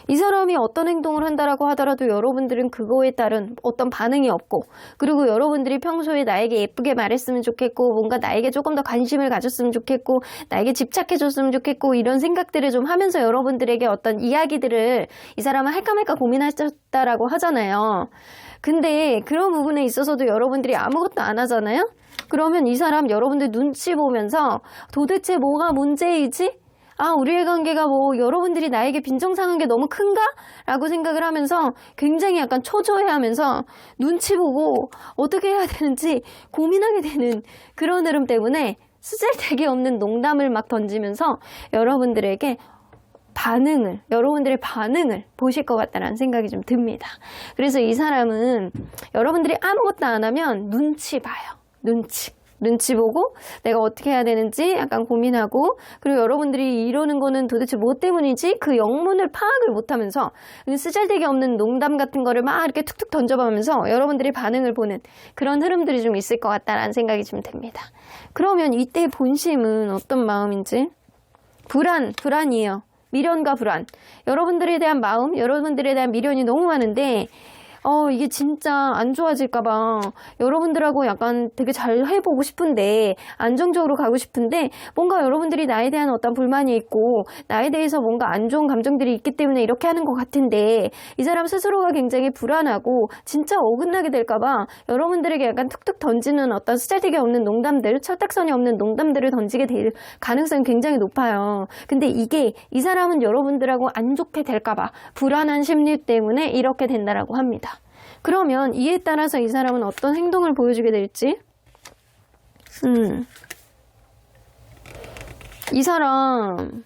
이 사람이 어떤 행동을 한다라고 하더라도 여러분들은 그거에 따른 어떤 반응이 없고 그리고 여러분들이 평소에 나에게 예쁘게 말했으면 좋겠고 뭔가 나에게 조금 더 관심을 가졌으면 좋겠고 나에게 집착해줬으면 좋겠고 이런 생각들을 좀 하면서 여러분들에게 어떤 이야기들을 이 사람은 할까 말까 고민하셨다라고 하잖아요. 근데 그런 부분에 있어서도 여러분들이 아무것도 안 하잖아요. 그러면 이 사람 여러분들 눈치 보면서 도대체 뭐가 문제이지? 우리의 관계가 뭐 여러분들이 나에게 빈정상한 게 너무 큰가? 라고 생각을 하면서 굉장히 약간 초조해하면서 눈치 보고 어떻게 해야 되는지 고민하게 되는 그런 흐름 때문에 쓰잘데기 없는 농담을 막 던지면서 여러분들의 반응을 보실 것 같다는 생각이 좀 듭니다. 그래서 이 사람은 여러분들이 아무것도 안 하면 눈치 봐요. 눈치 보고 내가 어떻게 해야 되는지 약간 고민하고, 그리고 여러분들이 이러는 거는 도대체 뭐 때문이지? 그 영문을 파악을 못하면서 쓰잘데기 없는 농담 같은 거를 막 이렇게 툭툭 던져보면서 여러분들이 반응을 보는 그런 흐름들이 좀 있을 것 같다는 생각이 좀 듭니다. 그러면 이때의 본심은 어떤 마음인지? 불안이에요. 미련과 불안. 여러분들에 대한 마음, 여러분들에 대한 미련이 너무 많은데 이게 진짜 안 좋아질까봐 여러분들하고 약간 되게 잘 해보고 싶은데, 안정적으로 가고 싶은데, 뭔가 여러분들이 나에 대한 어떤 불만이 있고, 나에 대해서 뭔가 안 좋은 감정들이 있기 때문에 이렇게 하는 것 같은데, 이 사람 스스로가 굉장히 불안하고, 진짜 어긋나게 될까봐 여러분들에게 약간 툭툭 던지는 어떤 쓰잘데기 없는 농담들, 철딱선이 없는 농담들을 던지게 될 가능성이 굉장히 높아요. 근데 이게, 이 사람은 여러분들하고 안 좋게 될까봐 불안한 심리 때문에 이렇게 된다라고 합니다. 그러면 이에 따라서 이 사람은 어떤 행동을 보여주게 될지? 이 사람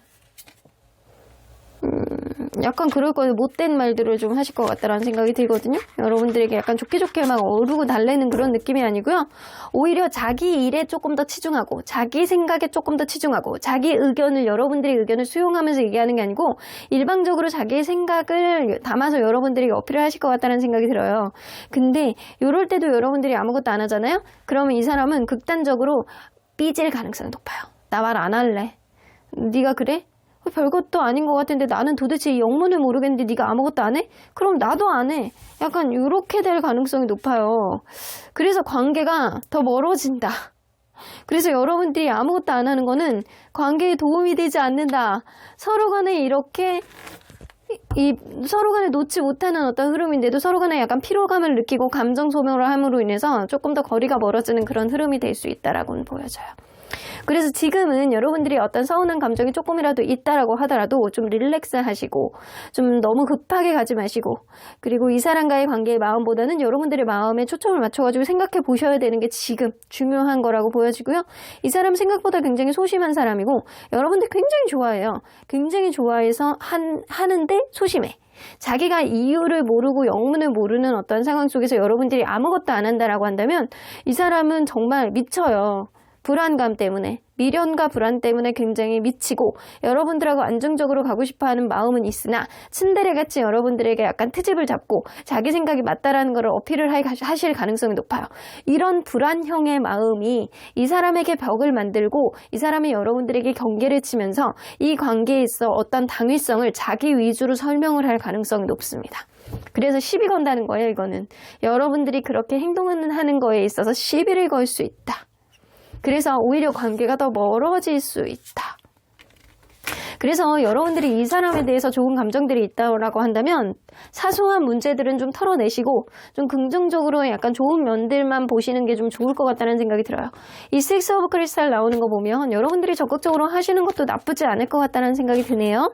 약간 그럴 거예요. 못된 말들을 좀 하실 것 같다라는 생각이 들거든요. 여러분들에게 약간 좋게 막 어르고 달래는 그런 느낌이 아니고요. 오히려 자기 일에 조금 더 치중하고, 자기 생각에 조금 더 치중하고, 자기 의견을, 여러분들의 의견을 수용하면서 얘기하는 게 아니고 일방적으로 자기의 생각을 담아서 여러분들에게 어필을 하실 것 같다는 생각이 들어요. 근데 이럴 때도 여러분들이 아무것도 안 하잖아요. 그러면 이 사람은 극단적으로 삐질 가능성이 높아요. 나 말 안 할래. 네가 그래? 별것도 아닌 것 같은데 나는 도대체 이 영문을 모르겠는데 네가 아무것도 안 해? 그럼 나도 안 해. 약간 이렇게 될 가능성이 높아요. 그래서 관계가 더 멀어진다. 그래서 여러분들이 아무것도 안 하는 거는 관계에 도움이 되지 않는다. 서로 간에 이렇게 서로 간에 놓지 못하는 어떤 흐름인데도 서로 간에 약간 피로감을 느끼고 감정 소모를 함으로 인해서 조금 더 거리가 멀어지는 그런 흐름이 될 수 있다라고는 보여져요. 그래서 지금은 여러분들이 어떤 서운한 감정이 조금이라도 있다라고 하더라도 좀 릴렉스 하시고, 좀 너무 급하게 가지 마시고, 그리고 이 사람과의 관계의 마음보다는 여러분들의 마음에 초점을 맞춰가지고 생각해 보셔야 되는 게 지금 중요한 거라고 보여지고요. 이 사람 생각보다 굉장히 소심한 사람이고, 여러분들 굉장히 좋아해요. 굉장히 좋아해서 하는데 소심해. 자기가 이유를 모르고 영문을 모르는 어떤 상황 속에서 여러분들이 아무것도 안 한다라고 한다면 이 사람은 정말 미쳐요. 불안감 때문에, 미련과 불안 때문에 굉장히 미치고, 여러분들하고 안정적으로 가고 싶어하는 마음은 있으나 츤데레같이 여러분들에게 약간 트집을 잡고 자기 생각이 맞다라는 것을 어필을 하실 가능성이 높아요. 이런 불안형의 마음이 이 사람에게 벽을 만들고, 이 사람이 여러분들에게 경계를 치면서 이 관계에 있어 어떤 당위성을 자기 위주로 설명을 할 가능성이 높습니다. 그래서 시비 건다는 거예요. 이거는 여러분들이 그렇게 행동하는 거에 있어서 시비를 걸 수 있다. 그래서 오히려 관계가 더 멀어질 수 있다. 그래서 여러분들이 이 사람에 대해서 좋은 감정들이 있다고 한다면 사소한 문제들은 좀 털어내시고 좀 긍정적으로 약간 좋은 면들만 보시는 게 좀 좋을 것 같다는 생각이 들어요. 이 식스 오브 크리스탈 나오는 거 보면 여러분들이 적극적으로 하시는 것도 나쁘지 않을 것 같다는 생각이 드네요.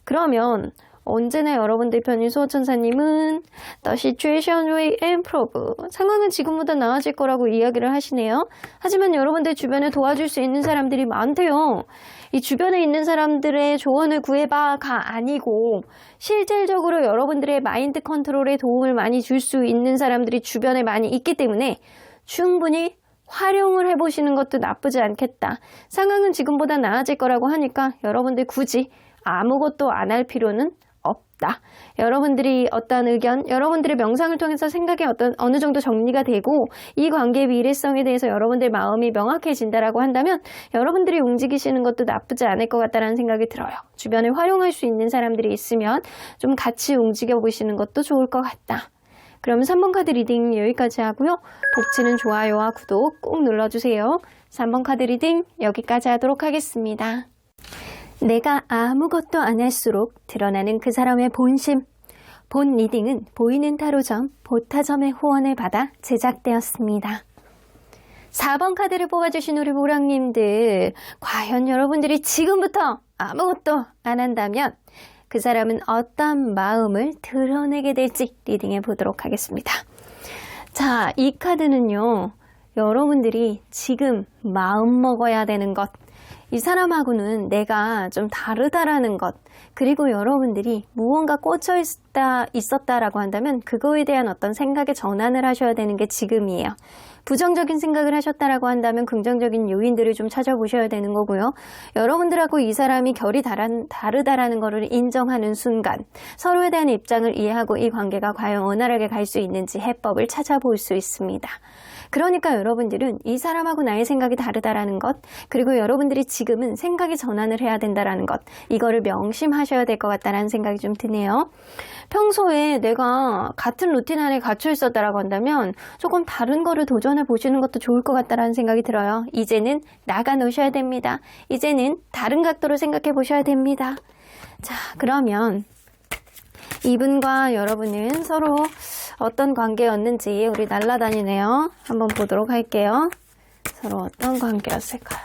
그러면 언제나 여러분들 편인 수호천사님은 The situation will improve. 상황은 지금보다 나아질 거라고 이야기를 하시네요. 하지만 여러분들 주변에 도와줄 수 있는 사람들이 많대요. 이 주변에 있는 사람들의 조언을 구해봐가 아니고 실질적으로 여러분들의 마인드 컨트롤에 도움을 많이 줄 수 있는 사람들이 주변에 많이 있기 때문에 충분히 활용을 해보시는 것도 나쁘지 않겠다. 상황은 지금보다 나아질 거라고 하니까 여러분들 굳이 아무것도 안 할 필요는 없다. 여러분들이 어떤 의견, 여러분들의 명상을 통해서 생각이 어느 정도 정리가 되고 이 관계의 미래성에 대해서 여러분들 마음이 명확해진다라고 한다면 여러분들이 움직이시는 것도 나쁘지 않을 것 같다는 생각이 들어요. 주변에 활용할 수 있는 사람들이 있으면 좀 같이 움직여 보시는 것도 좋을 것 같다. 그럼 3번 카드 리딩 여기까지 하고요. 복치는 좋아요와 구독 꼭 눌러주세요. 3번 카드 리딩 여기까지 하도록 하겠습니다. 내가 아무것도 안 할수록 드러나는 그 사람의 본심. 본 리딩은 보이는 타로점 보타점의 후원을 받아 제작되었습니다. 4번 카드를 뽑아주신 우리 모랑님들, 과연 여러분들이 지금부터 아무것도 안 한다면 그 사람은 어떤 마음을 드러내게 될지 리딩해 보도록 하겠습니다. 자, 이 카드는요, 여러분들이 지금 마음 먹어야 되는 것, 이 사람하고는 내가 좀 다르다라는 것, 그리고 여러분들이 무언가 꽂혀 있었다라고 한다면 그거에 대한 어떤 생각의 전환을 하셔야 되는 게 지금이에요. 부정적인 생각을 하셨다라고 한다면 긍정적인 요인들을 좀 찾아보셔야 되는 거고요. 여러분들하고 이 사람이 결이 다르다라는 것을 인정하는 순간 서로에 대한 입장을 이해하고 이 관계가 과연 원활하게 갈 수 있는지 해법을 찾아볼 수 있습니다. 그러니까 여러분들은 이 사람하고 나의 생각이 다르다라는 것, 그리고 여러분들이 지금은 생각의 전환을 해야 된다라는 것, 이거를 명심하셔야 될 것 같다라는 생각이 좀 드네요. 평소에 내가 같은 루틴 안에 갇혀 있었다라고 한다면 조금 다른 거를 도전해 보시는 것도 좋을 것 같다라는 생각이 들어요. 이제는 나가 놓으셔야 됩니다. 이제는 다른 각도로 생각해 보셔야 됩니다. 자, 그러면 이분과 여러분은 서로 어떤 관계였는지 우리 날라다니네요. 한번 보도록 할게요. 서로 어떤 관계였을까요?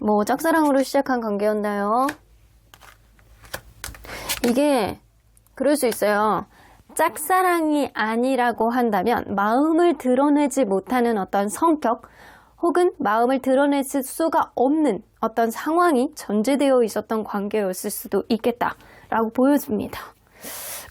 뭐 짝사랑으로 시작한 관계였나요? 이게 그럴 수 있어요. 짝사랑이 아니라고 한다면 마음을 드러내지 못하는 어떤 성격 혹은 마음을 드러낼 수가 없는 어떤 상황이 전제되어 있었던 관계였을 수도 있겠다라고 보여집니다.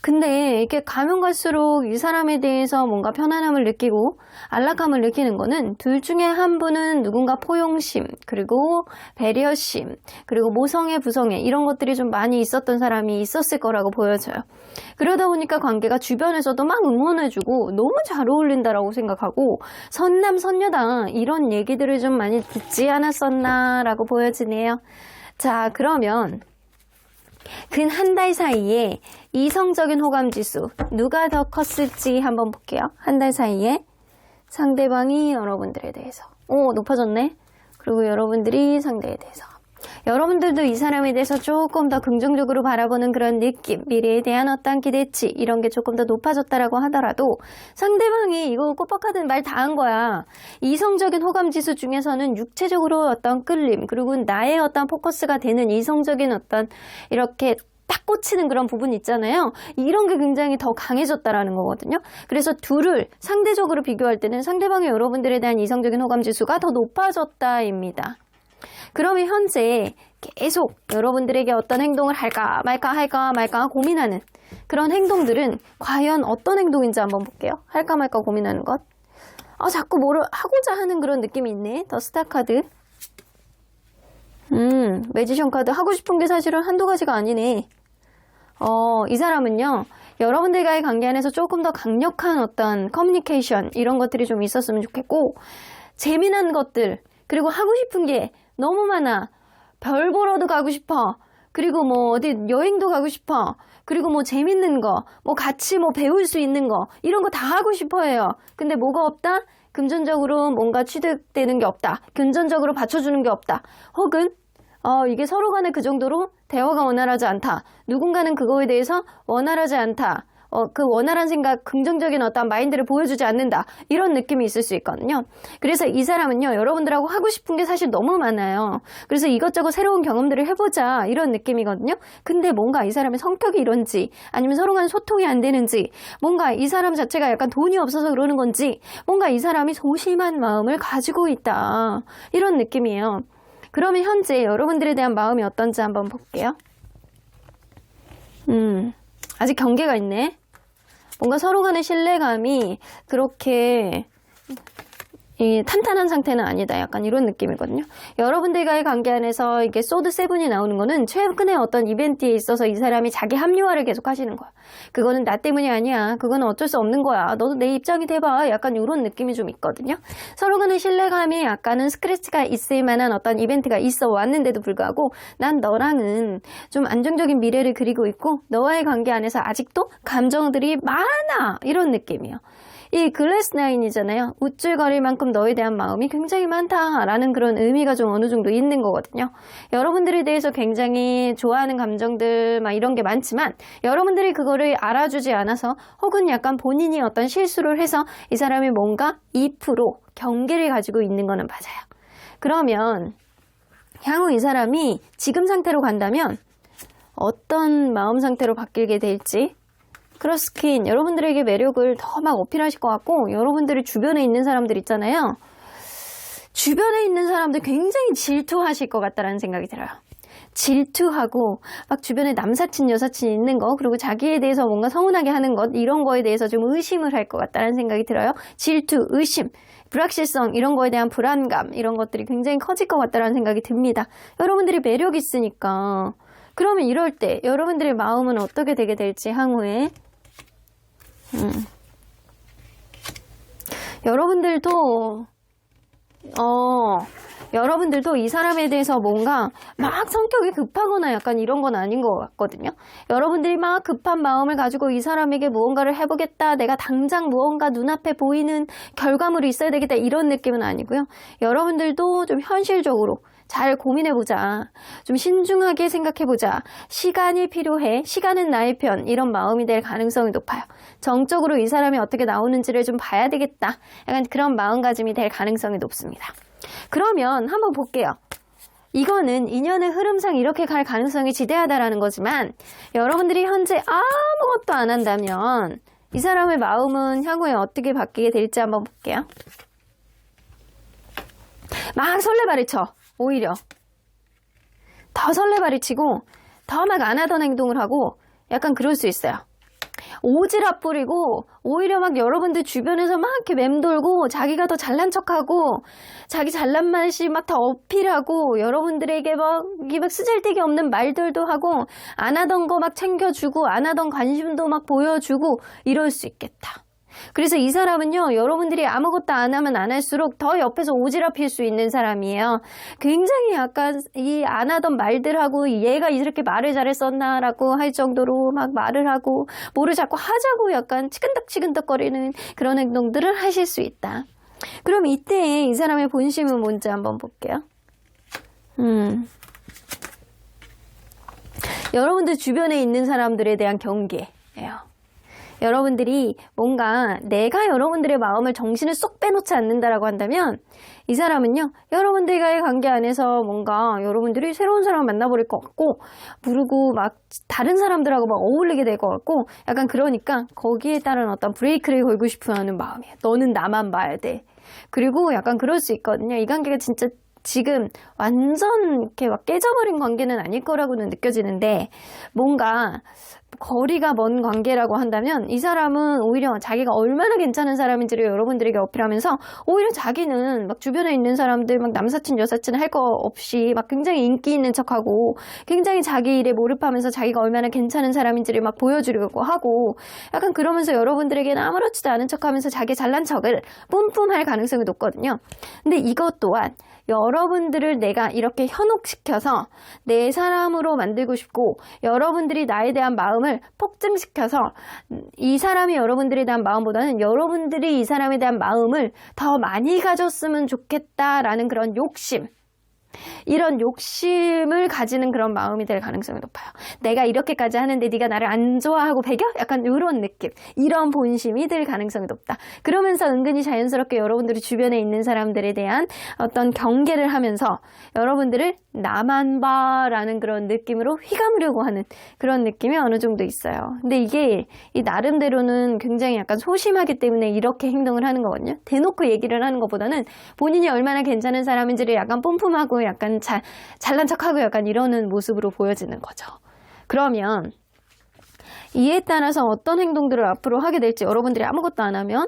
근데 이렇게 가면 갈수록 이 사람에 대해서 뭔가 편안함을 느끼고 안락함을 느끼는 거는 둘 중에 한 분은 누군가 포용심, 그리고 배려심, 그리고 모성애, 부성애 이런 것들이 좀 많이 있었던 사람이 있었을 거라고 보여져요. 그러다 보니까 관계가 주변에서도 막 응원해주고 너무 잘 어울린다라고 생각하고 선남 선녀다 이런 얘기들을 좀 많이 듣지 않았었나라고 보여지네요. 자, 그러면 근 한 달 사이에 이성적인 호감 지수 누가 더 컸을지 한번 볼게요. 한 달 사이에 상대방이 여러분들에 대해서 높아졌네. 그리고 여러분들이 상대에 대해서 여러분들도 이 사람에 대해서 조금 더 긍정적으로 바라보는 그런 느낌, 미래에 대한 어떤 기대치 이런 게 조금 더 높아졌다라고 하더라도 상대방이 이거 꼬박하든 말 다 한 거야. 이성적인 호감 지수 중에서는 육체적으로 어떤 끌림, 그리고 나의 어떤 포커스가 되는 이성적인 어떤 이렇게 딱 꽂히는 그런 부분 있잖아요. 이런 게 굉장히 더 강해졌다라는 거거든요. 그래서 둘을 상대적으로 비교할 때는 상대방의 여러분들에 대한 이성적인 호감 지수가 더 높아졌다입니다. 그러면 현재 계속 여러분들에게 어떤 행동을 할까 말까 고민하는 그런 행동들은 과연 어떤 행동인지 한번 볼게요. 할까 말까 고민하는 것. 자꾸 뭐를 하고자 하는 그런 느낌이 있네. 더 스타 카드. 매지션 카드. 하고 싶은 게 사실은 한두 가지가 아니네. 이 사람은요, 여러분들과의 관계 안에서 조금 더 강력한 어떤 커뮤니케이션 이런 것들이 좀 있었으면 좋겠고, 재미난 것들, 그리고 하고 싶은 게 너무 많아. 별 보러도 가고 싶어. 그리고 뭐 어디 여행도 가고 싶어. 그리고 뭐 재밌는 거, 뭐 같이 뭐 배울 수 있는 거, 이런 거 다 하고 싶어 해요. 근데 뭐가 없다? 금전적으로 뭔가 취득되는 게 없다. 금전적으로 받쳐주는 게 없다. 혹은 이게 서로 간에 그 정도로 대화가 원활하지 않다. 누군가는 그거에 대해서 원활하지 않다. 그 원활한 생각, 긍정적인 어떤 마인드를 보여주지 않는다. 이런 느낌이 있을 수 있거든요. 그래서 이 사람은요, 여러분들하고 하고 싶은 게 사실 너무 많아요. 그래서 이것저것 새로운 경험들을 해보자. 이런 느낌이거든요. 근데 뭔가 이 사람의 성격이 이런지, 아니면 서로 간에 소통이 안 되는지, 뭔가 이 사람 자체가 약간 돈이 없어서 그러는 건지, 뭔가 이 사람이 소심한 마음을 가지고 있다. 이런 느낌이에요. 그러면 현재 여러분들에 대한 마음이 어떤지 한번 볼게요. 아직 경계가 있네. 뭔가 서로 간의 신뢰감이 그렇게 탄탄한 상태는 아니다. 약간 이런 느낌이거든요. 여러분들과의 관계 안에서 이게 소드 세븐이 나오는 거는 최근에 어떤 이벤트에 있어서 이 사람이 자기 합리화를 계속 하시는 거야. 그거는 나 때문이 아니야. 그거는 어쩔 수 없는 거야. 너도 내 입장이 돼봐. 약간 이런 느낌이 좀 있거든요. 서로 간의 신뢰감이 약간은 스크래치가 있을 만한 어떤 이벤트가 있어 왔는데도 불구하고 난 너랑은 좀 안정적인 미래를 그리고 있고 너와의 관계 안에서 아직도 감정들이 많아. 이런 느낌이에요. 이 글래스 나인이잖아요. 우쭐거릴 만큼 너에 대한 마음이 굉장히 많다라는 그런 의미가 좀 어느 정도 있는 거거든요. 여러분들에 대해서 굉장히 좋아하는 감정들 막 이런 게 많지만 여러분들이 그거를 알아주지 않아서 혹은 약간 본인이 어떤 실수를 해서 이 사람이 뭔가 2% 경계를 가지고 있는 거는 맞아요. 그러면 향후 이 사람이 지금 상태로 간다면 어떤 마음 상태로 바뀌게 될지 크로스퀸, 여러분들에게 매력을 더 막 어필하실 것 같고, 여러분들이 주변에 있는 사람들 있잖아요. 주변에 있는 사람들 굉장히 질투하실 것 같다라는 생각이 들어요. 질투하고 막 주변에 남사친 여사친 있는 거, 그리고 자기에 대해서 뭔가 서운하게 하는 것, 이런 거에 대해서 좀 의심을 할 것 같다는 생각이 들어요. 질투, 의심, 불확실성, 이런 거에 대한 불안감, 이런 것들이 굉장히 커질 것 같다는 생각이 듭니다. 여러분들이 매력이 있으니까. 그러면 이럴 때 여러분들의 마음은 어떻게 되게 될지 향후에 여러분들도 이 사람에 대해서 뭔가 막 성격이 급하거나 약간 이런 건 아닌 것 같거든요. 여러분들이 막 급한 마음을 가지고 이 사람에게 무언가를 해보겠다, 내가 당장 무언가 눈앞에 보이는 결과물이 있어야 되겠다, 이런 느낌은 아니고요. 여러분들도 좀 현실적으로 잘 고민해보자, 좀 신중하게 생각해보자, 시간이 필요해, 시간은 나의 편, 이런 마음이 될 가능성이 높아요. 정적으로 이 사람이 어떻게 나오는지를 좀 봐야 되겠다, 약간 그런 마음가짐이 될 가능성이 높습니다. 그러면 한번 볼게요. 이거는 인연의 흐름상 이렇게 갈 가능성이 지대하다라는 거지만, 여러분들이 현재 아무것도 안 한다면 이 사람의 마음은 향후에 어떻게 바뀌게 될지 한번 볼게요. 막 설레발이 쳐. 오히려 더 설레발이 치고 더 막 안 하던 행동을 하고 약간 그럴 수 있어요. 오지랖 부리고 오히려 막 여러분들 주변에서 막 이렇게 맴돌고 자기가 더 잘난 척하고 자기 잘난 맛이 막 더 어필하고 여러분들에게 막 이게 막 쓰잘데기 없는 말들도 하고 안 하던 거 막 챙겨주고 안 하던 관심도 막 보여주고 이럴 수 있겠다. 그래서 이 사람은요, 여러분들이 아무것도 안 하면 안 할수록 더 옆에서 오지랖 필 수 있는 사람이에요. 굉장히 약간 이 안 하던 말들하고 얘가 이렇게 말을 잘했었나라고 할 정도로 막 말을 하고 뭐를 자꾸 하자고 약간 치근덕치근덕거리는 그런 행동들을 하실 수 있다. 그럼 이때 이 사람의 본심은 뭔지 한번 볼게요. 여러분들 주변에 있는 사람들에 대한 경계예요. 여러분들이 뭔가 내가 여러분들의 마음을 정신을 쏙 빼놓지 않는다라고 한다면 이 사람은요, 여러분들과의 관계 안에서 뭔가 여러분들이 새로운 사람을 만나버릴 것 같고, 그리고 막 다른 사람들하고 막 어울리게 될 것 같고, 약간 그러니까 거기에 따른 어떤 브레이크를 걸고 싶어 하는 마음이에요. 너는 나만 봐야 돼. 그리고 약간 그럴 수 있거든요. 이 관계가 진짜 지금 완전 이렇게 막 깨져버린 관계는 아닐 거라고는 느껴지는데, 뭔가 거리가 먼 관계라고 한다면 이 사람은 오히려 자기가 얼마나 괜찮은 사람인지를 여러분들에게 어필하면서 오히려 자기는 막 주변에 있는 사람들 막 남사친 여사친 할 거 없이 막 굉장히 인기 있는 척하고 굉장히 자기 일에 몰입하면서 자기가 얼마나 괜찮은 사람인지를 막 보여주려고 하고, 약간 그러면서 여러분들에게는 아무렇지도 않은 척하면서 자기 잘난 척을 뿜뿜할 가능성이 높거든요. 근데 이것 또한 여러분들을 내가 이렇게 현혹시켜서 내 사람으로 만들고 싶고, 여러분들이 나에 대한 마음을 폭증시켜서 이 사람이 여러분들에 대한 마음보다는 여러분들이 이 사람에 대한 마음을 더 많이 가졌으면 좋겠다라는 그런 욕심, 이런 욕심을 가지는 그런 마음이 될 가능성이 높아요. 내가 이렇게까지 하는데 네가 나를 안 좋아하고 배겨? 약간 이런 느낌, 이런 본심이 들 가능성이 높다. 그러면서 은근히 자연스럽게 여러분들이 주변에 있는 사람들에 대한 어떤 경계를 하면서 여러분들을 나만 봐라는 그런 느낌으로 휘감으려고 하는 그런 느낌이 어느 정도 있어요. 근데 이게 이 나름대로는 굉장히 약간 소심하기 때문에 이렇게 행동을 하는 거거든요. 대놓고 얘기를 하는 것보다는 본인이 얼마나 괜찮은 사람인지를 약간 뽐뿌하고 약간 잘난 척하고 약간 이러는 모습으로 보여지는 거죠. 그러면 이에 따라서 어떤 행동들을 앞으로 하게 될지, 여러분들이 아무것도 안 하면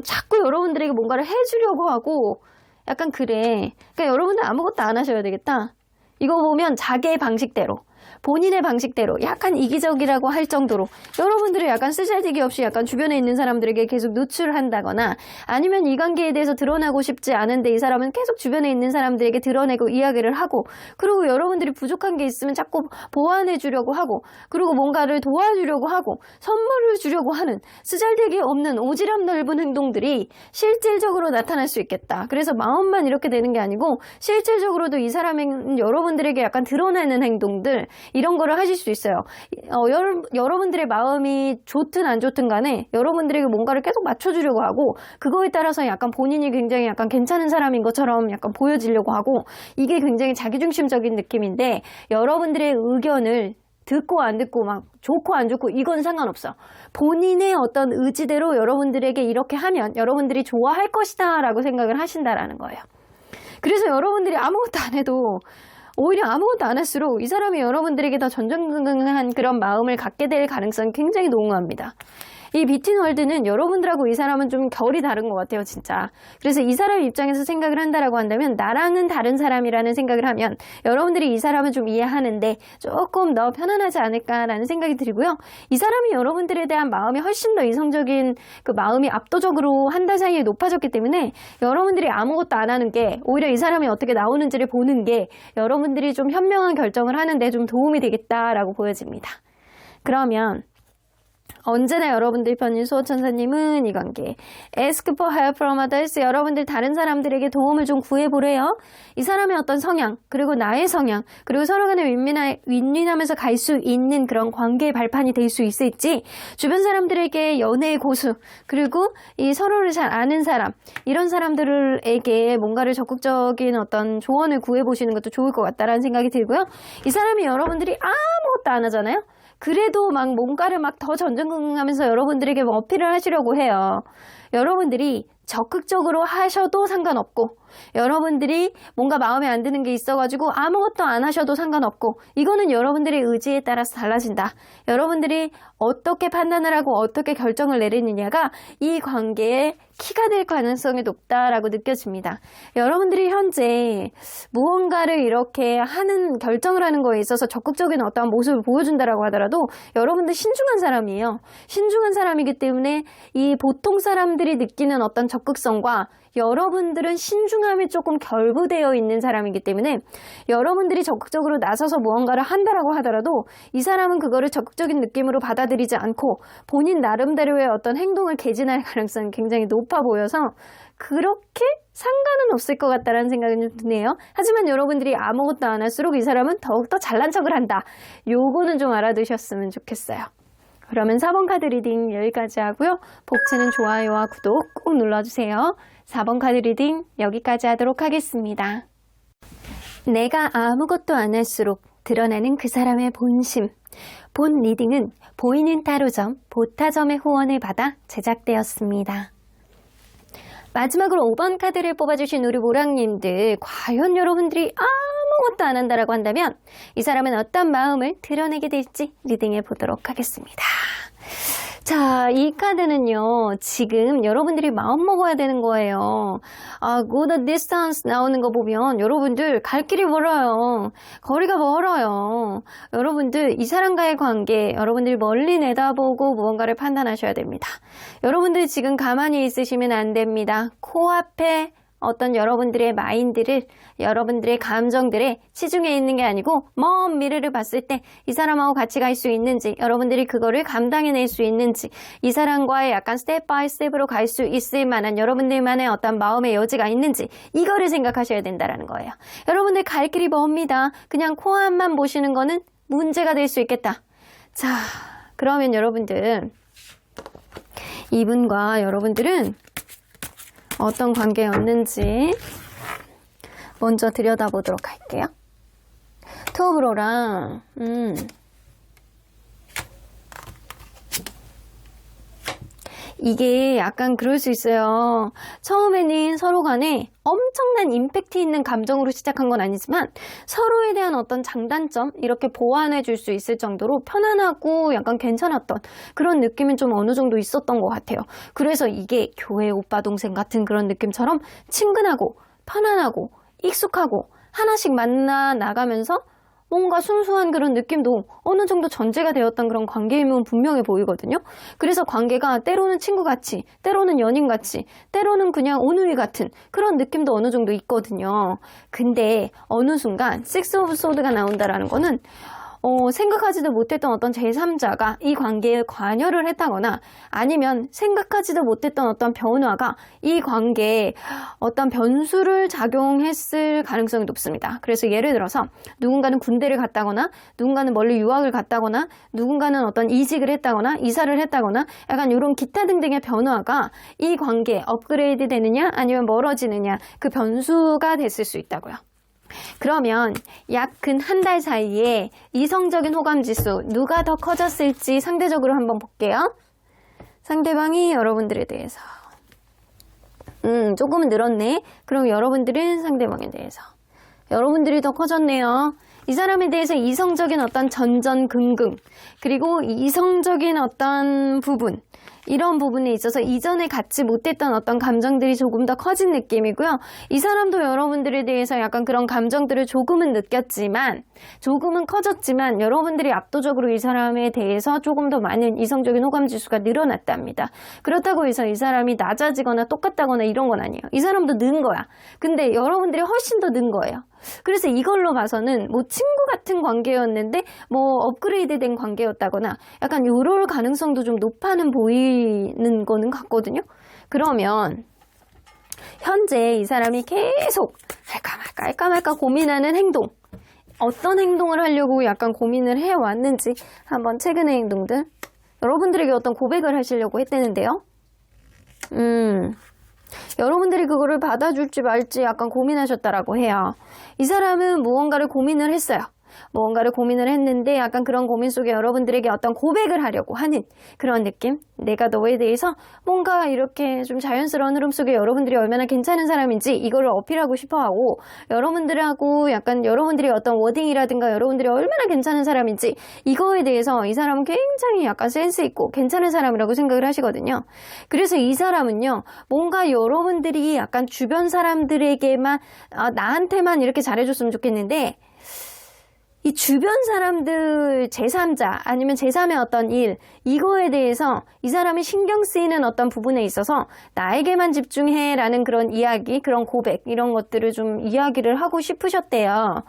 자꾸 여러분들에게 뭔가를 해주려고 하고 약간 그래. 그러니까 여러분들 아무것도 안 하셔야 되겠다. 이거 보면 자기의 방식대로, 본인의 방식대로 약간 이기적이라고 할 정도로 여러분들이 약간 쓰잘데기 없이 약간 주변에 있는 사람들에게 계속 노출한다거나, 아니면 이 관계에 대해서 드러나고 싶지 않은데 이 사람은 계속 주변에 있는 사람들에게 드러내고 이야기를 하고, 그리고 여러분들이 부족한 게 있으면 자꾸 보완해 주려고 하고, 그리고 뭔가를 도와주려고 하고 선물을 주려고 하는 쓰잘데기 없는 오지랖 넓은 행동들이 실질적으로 나타날 수 있겠다. 그래서 마음만 이렇게 되는 게 아니고 실질적으로도 이 사람은 여러분들에게 약간 드러내는 행동들, 이런 거를 하실 수 있어요. 여러분들의 마음이 좋든 안 좋든 간에 여러분들에게 뭔가를 계속 맞춰주려고 하고, 그거에 따라서 약간 본인이 굉장히 약간 괜찮은 사람인 것처럼 약간 보여지려고 하고, 이게 굉장히 자기중심적인 느낌인데 여러분들의 의견을 듣고 안 듣고 막 좋고 안 좋고 이건 상관없어. 본인의 어떤 의지대로 여러분들에게 이렇게 하면 여러분들이 좋아할 것이다 라고 생각을 하신다라는 거예요. 그래서 여러분들이 아무것도 안 해도 오히려 아무것도 안 할수록 이 사람이 여러분들에게 더 전전긍긍한 그런 마음을 갖게 될 가능성이 굉장히 농후합니다. 이 비틴월드는 여러분들하고 이 사람은 좀 결이 다른 것 같아요, 진짜. 그래서 이 사람 입장에서 생각을 한다라고 한다면 나랑은 다른 사람이라는 생각을 하면 여러분들이 이 사람을 좀 이해하는데 조금 더 편안하지 않을까라는 생각이 들고요. 이 사람이 여러분들에 대한 마음이 훨씬 더 이성적인 그 마음이 압도적으로 한 달 사이에 높아졌기 때문에 여러분들이 아무것도 안 하는 게 오히려 이 사람이 어떻게 나오는지를 보는 게 여러분들이 좀 현명한 결정을 하는데 좀 도움이 되겠다라고 보여집니다. 그러면 언제나 여러분들 편인 수호천사님은 이 관계 Ask for help from others. 여러분들 다른 사람들에게 도움을 좀 구해보래요. 이 사람의 어떤 성향 그리고 나의 성향 그리고 서로 간에 윈윈하면서 갈 수 있는 그런 관계의 발판이 될 수 있을지 주변 사람들에게 연애의 고수 그리고 이 서로를 잘 아는 사람 이런 사람들에게 뭔가를 적극적인 어떤 조언을 구해보시는 것도 좋을 것 같다라는 생각이 들고요. 이 사람이 여러분들이 아무것도 안 하잖아요. 그래도 막 뭔가를 막 더 전전긍긍하면서 여러분들에게 뭐 어필을 하시려고 해요. 여러분들이 적극적으로 하셔도 상관없고 여러분들이 뭔가 마음에 안 드는 게 있어가지고 아무것도 안 하셔도 상관없고 이거는 여러분들의 의지에 따라서 달라진다. 여러분들이 어떻게 판단을 하고 어떻게 결정을 내리느냐가 이 관계의 키가 될 가능성이 높다라고 느껴집니다. 여러분들이 현재 무언가를 이렇게 하는 결정을 하는 거에 있어서 적극적인 어떠한 모습을 보여준다라고 하더라도 여러분들 신중한 사람이에요. 신중한 사람이기 때문에 이 보통 사람들이 느끼는 어떤 적극성과 여러분들은 신중함이 조금 결부되어 있는 사람이기 때문에 여러분들이 적극적으로 나서서 무언가를 한다라고 하더라도 이 사람은 그거를 적극적인 느낌으로 받아들이지 않고 본인 나름대로의 어떤 행동을 개진할 가능성이 굉장히 높아 보여서 그렇게 상관은 없을 것 같다는 생각이 좀 드네요. 하지만 여러분들이 아무것도 안 할수록 이 사람은 더욱더 잘난 척을 한다. 요거는 좀 알아두셨으면 좋겠어요. 그러면 4번 카드 리딩 여기까지 하고요. 복치는 좋아요와 구독 꼭 눌러주세요. 4번 카드 리딩 여기까지 하도록 하겠습니다. 내가 아무것도 안 할수록 드러나는 그 사람의 본심. 본 리딩은 보이는 타로점, 보타점의 후원을 받아 제작되었습니다. 마지막으로 5번 카드를 뽑아주신 우리 모랑님들, 과연 여러분들이 아무것도 안 한다라고 한다면 이 사람은 어떤 마음을 드러내게 될지 리딩해 보도록 하겠습니다. 자, 이 카드는요, 지금 여러분들이 마음 먹어야 되는 거예요. go the distance 나오는 거 보면 여러분들 갈 길이 멀어요. 거리가 멀어요. 여러분들 이 사람과의 관계, 여러분들이 멀리 내다보고 무언가를 판단하셔야 됩니다. 여러분들 지금 가만히 있으시면 안 됩니다. 코앞에 어떤 여러분들의 마인드를 여러분들의 감정들에 치중해 있는 게 아니고 먼 미래를 봤을 때 이 사람하고 같이 갈 수 있는지 여러분들이 그거를 감당해낼 수 있는지 이 사람과의 약간 스텝 바이 스텝으로 갈 수 있을 만한 여러분들만의 어떤 마음의 여지가 있는지 이거를 생각하셔야 된다는 거예요. 여러분들 갈 길이 멉니다. 그냥 코앞만 보시는 거는 문제가 될 수 있겠다. 자, 그러면 여러분들 이분과 여러분들은 어떤 관계였는지 먼저 들여다보도록 할게요. 투오브로랑 이게 약간 그럴 수 있어요. 처음에는 서로 간에 엄청난 임팩트 있는 감정으로 시작한 건 아니지만 서로에 대한 어떤 장단점 이렇게 보완해 줄 수 있을 정도로 편안하고 약간 괜찮았던 그런 느낌은 좀 어느 정도 있었던 것 같아요. 그래서 이게 교회 오빠 동생 같은 그런 느낌처럼 친근하고 편안하고 익숙하고 하나씩 만나 나가면서 뭔가 순수한 그런 느낌도 어느 정도 전제가 되었던 그런 관계임은 분명해 보이거든요. 그래서 관계가 때로는 친구같이, 때로는 연인같이, 때로는 그냥 온누이 같은 그런 느낌도 어느 정도 있거든요. 근데 어느 순간 식스 오브 소드가 나온다라는 거는 생각하지도 못했던 어떤 제3자가 이 관계에 관여를 했다거나 아니면 생각하지도 못했던 어떤 변화가 이 관계에 어떤 변수를 작용했을 가능성이 높습니다. 그래서 예를 들어서 누군가는 군대를 갔다거나 누군가는 멀리 유학을 갔다거나 누군가는 어떤 이직을 했다거나 이사를 했다거나 약간 이런 기타 등등의 변화가 이 관계에 업그레이드 되느냐 아니면 멀어지느냐 그 변수가 됐을 수 있다고요. 그러면 약 근 한 달 사이에 이성적인 호감지수 누가 더 커졌을지 상대적으로 한번 볼게요. 상대방이 여러분들에 대해서 조금은 늘었네. 그럼 여러분들은 상대방에 대해서 여러분들이 더 커졌네요. 이 사람에 대해서 이성적인 어떤 전전긍긍, 그리고 이성적인 어떤 부분, 이런 부분에 있어서 이전에 갖지 못했던 어떤 감정들이 조금 더 커진 느낌이고요. 이 사람도 여러분들에 대해서 약간 그런 감정들을 조금은 느꼈지만, 조금은 커졌지만 여러분들이 압도적으로 이 사람에 대해서 조금 더 많은 이성적인 호감지수가 늘어났답니다. 그렇다고 해서 이 사람이 낮아지거나 똑같다거나 이런 건 아니에요. 이 사람도 는 거야. 근데 여러분들이 훨씬 더 는 거예요. 그래서 이걸로 봐서는 뭐 친구 같은 관계였는데 뭐 업그레이드 된 관계였다거나 약간 요럴 가능성도 좀 높아는 보이는 거는 같거든요. 그러면 현재 이 사람이 계속 할까 말까 고민하는 행동, 어떤 행동을 하려고 약간 고민을 해왔는지 한번 최근의 행동들, 여러분들에게 어떤 고백을 하시려고 했다는데요. 여러분들이 그거를 받아줄지 말지 약간 고민하셨다라고 해요. 이 사람은 무언가를 고민을 했어요. 무언가를 고민을 했는데 약간 그런 고민 속에 여러분들에게 어떤 고백을 하려고 하는 그런 느낌? 내가 너에 대해서 뭔가 이렇게 좀 자연스러운 흐름 속에 여러분들이 얼마나 괜찮은 사람인지 이거를 어필하고 싶어하고, 여러분들하고 약간 여러분들이 어떤 워딩이라든가 여러분들이 얼마나 괜찮은 사람인지 이거에 대해서 이 사람은 굉장히 약간 센스 있고 괜찮은 사람이라고 생각을 하시거든요. 그래서 이 사람은요, 뭔가 여러분들이 약간 주변 사람들에게만 나한테만 이렇게 잘해줬으면 좋겠는데, 이 주변 사람들 제3자 아니면 제3의 어떤 일, 이거에 대해서 이 사람이 신경 쓰이는 어떤 부분에 있어서 나에게만 집중해 라는 그런 이야기, 그런 고백, 이런 것들을 좀 이야기를 하고 싶으셨대요.